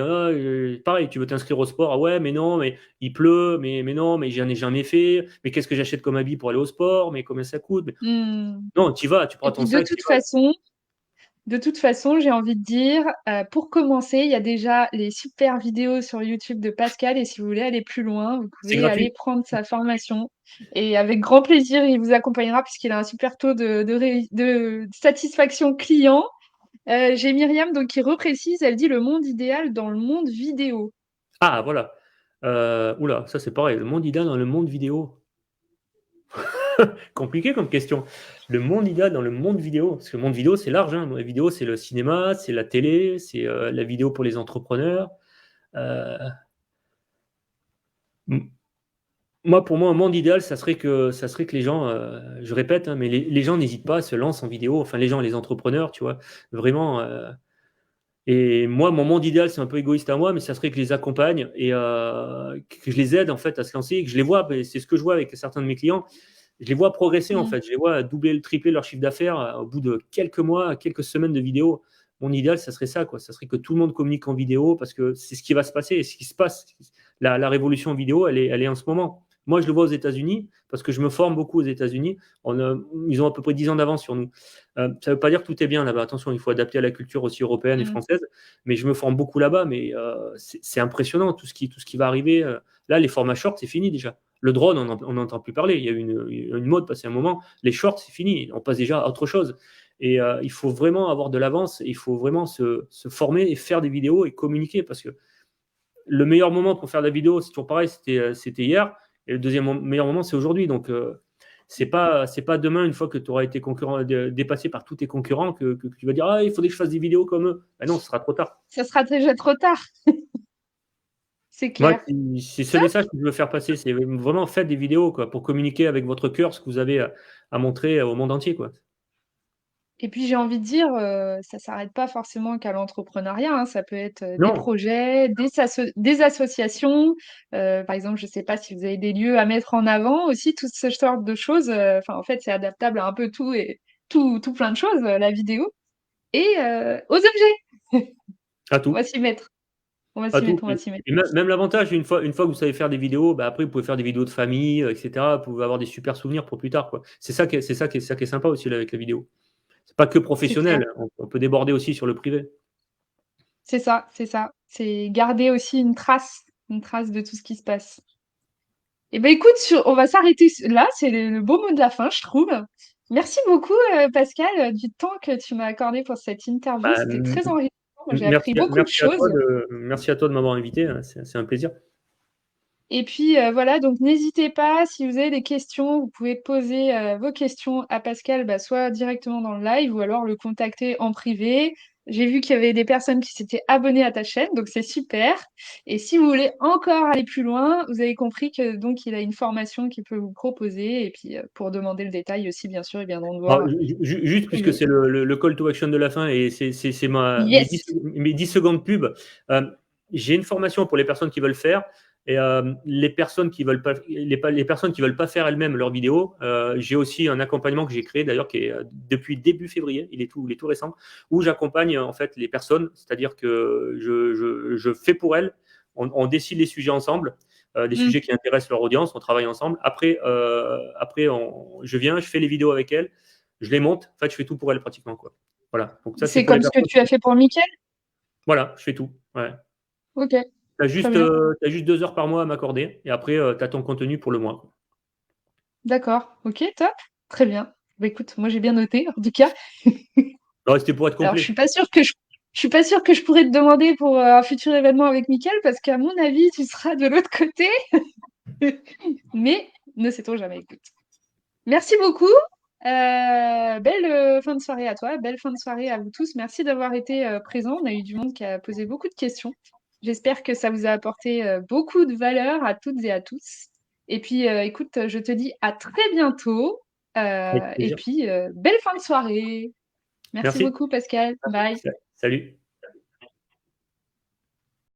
pareil, tu veux t'inscrire au sport, ah ouais, mais non, mais il pleut, mais non, mais j'en ai jamais fait, mais qu'est-ce que j'achète comme habit pour aller au sport, mais combien ça coûte? Hmm. Non, tu y vas, tu Et prends ton puis sac, tu y vas. de toute façon, j'ai envie de dire, pour commencer, il y a déjà les super vidéos sur YouTube de Pascal et si vous voulez aller plus loin, vous C'est pouvez aller gratuit. prendre sa formation et avec grand plaisir, il vous accompagnera puisqu'il a un super taux de satisfaction client. J'ai Myriam donc qui reprécise, elle dit le monde idéal dans le monde vidéo. Ah, voilà. Oula, ça c'est pareil, le monde idéal dans le monde vidéo. Compliqué comme question. Le monde idéal dans le monde vidéo, parce que le monde vidéo, c'est large, hein. La vidéo, c'est le cinéma, c'est la télé, c'est la vidéo pour les entrepreneurs. Euh, Moi, pour moi, un monde idéal, ça serait que les gens, je répète, hein, mais les gens n'hésitent pas à se lancer en vidéo. Enfin, les gens, les entrepreneurs, tu vois, vraiment. Et moi, mon monde idéal, c'est un peu égoïste à moi, mais ça serait que je les accompagne et que je les aide en fait à se lancer, que je les vois. C'est ce que je vois avec certains de mes clients. Je les vois progresser en Mm. fait. Je les vois doubler, tripler leur chiffre d'affaires au bout de quelques mois, quelques semaines de vidéo. Mon idéal, ça serait ça, quoi. Ça serait que tout le monde communique en vidéo parce que c'est ce qui va se passer et ce qui se passe. La révolution vidéo, elle est en ce moment. Moi, je le vois aux États-Unis parce que je me forme beaucoup aux États-Unis. Ils ont à peu près 10 ans d'avance sur nous. Ça ne veut pas dire que tout est bien là-bas. Attention, il faut adapter à la culture aussi européenne et Mm. française. Mais je me forme beaucoup là-bas. Mais c'est impressionnant tout ce qui va arriver. Là, les formats shorts, c'est fini déjà. Le drone, on n'entend plus parler. Il y a eu une mode passé un moment. Les shorts, c'est fini. On passe déjà à autre chose. Et il faut vraiment avoir de l'avance. Il faut vraiment se former et faire des vidéos et communiquer. Parce que le meilleur moment pour faire de la vidéo, c'est toujours pareil, c'était hier. Et le deuxième meilleur moment, c'est aujourd'hui. Donc, c'est pas demain, une fois que tu auras été dépassé par tous tes concurrents, que tu vas dire, ah, il faudrait que je fasse des vidéos comme eux. Ben non, ce sera trop tard. Ça sera déjà trop tard, c'est Moi, clair. c'est ce Top. message que je veux faire passer. C'est vraiment faites des vidéos quoi, pour communiquer avec votre cœur ce que vous avez à montrer au monde entier. Quoi. Et puis j'ai envie de dire, ça s'arrête pas forcément qu'à l'entrepreneuriat, hein. Ça peut être des Non, projets, des associations. Par exemple, je sais pas si vous avez des lieux à mettre en avant aussi, toutes ces sortes de choses. Enfin, en fait, c'est adaptable à un peu tout et tout plein de choses, la vidéo. Et aux objets, à on va tout. s'y mettre. On va À s'y tout. mettre, on va s'y mettre. Et même l'avantage, une fois que vous savez faire des vidéos, bah, après, vous pouvez faire des vidéos de famille, etc. Vous pouvez avoir des super souvenirs pour plus tard. Quoi. C'est ça qui est sympa aussi là, avec la vidéo. C'est pas que C'est clair. professionnel. On peut déborder aussi sur le privé. C'est ça, c'est ça. C'est garder aussi une trace de tout ce qui se passe. Eh ben écoute, on va s'arrêter là, c'est le beau mot de la fin, je trouve. Merci beaucoup, Pascal, du temps que tu m'as accordé pour cette interview. Bah, C'était très enrichissant. Moi, j'ai merci, appris beaucoup de choses. merci à toi de m'avoir invité. Hein. C'est un plaisir. Et puis voilà, donc n'hésitez pas, si vous avez des questions, vous pouvez poser vos questions à Pascal, bah, soit directement dans le live ou alors le contacter en privé. J'ai vu qu'il y avait des personnes qui s'étaient abonnées à ta chaîne, donc c'est super. Et si vous voulez encore aller plus loin, vous avez compris que donc il a une formation qu'il peut vous proposer. Et puis pour demander le détail aussi, bien sûr, ils viendront te Alors, voir juste puisque privé. c'est le call to action de la fin et c'est mes 10, Yes! mes 10 secondes pub, euh, j'ai une formation pour les personnes qui veulent faire et les personnes qui veulent pas, les personnes qui veulent pas faire elles-mêmes leurs vidéos, j'ai aussi un accompagnement que j'ai créé d'ailleurs qui est depuis début février, il est tout récent, où j'accompagne en fait les personnes, c'est-à-dire que je fais pour elles, on décide les sujets ensemble. Les Mm. sujets qui intéressent leur audience, on travaille ensemble. Après je viens, je fais les vidéos avec elles, je les monte. En fait, je fais tout pour elles pratiquement. Quoi. Voilà. Donc ça, c'est C'est pour les comme ce que personnes. tu as fait pour Mickaël? Voilà, je fais tout. Ouais. Ok, Tu as très juste, bien. t'as juste 2 heures par mois à m'accorder et après, tu as ton contenu pour le mois. Quoi. D'accord. Ok, top. Très bien. Bah, écoute, moi j'ai bien noté, en tout cas. Non, c'était pour être Alors, complet. je suis pas sûre que je pourrais te demander pour un futur événement avec Mickaël parce qu'à mon avis, tu seras de l'autre côté. Mais ne sait-on jamais. Écoute. Merci beaucoup. Belle fin de soirée à toi, belle fin de soirée à vous tous. Merci d'avoir été présents. On a eu du monde qui a posé beaucoup de questions. J'espère que ça vous a apporté beaucoup de valeur à toutes et à tous. Et puis, écoute, je te dis à très bientôt. Avec Et plaisir. puis, belle fin de soirée. Merci Merci. beaucoup, Pascal. Bye. Salut.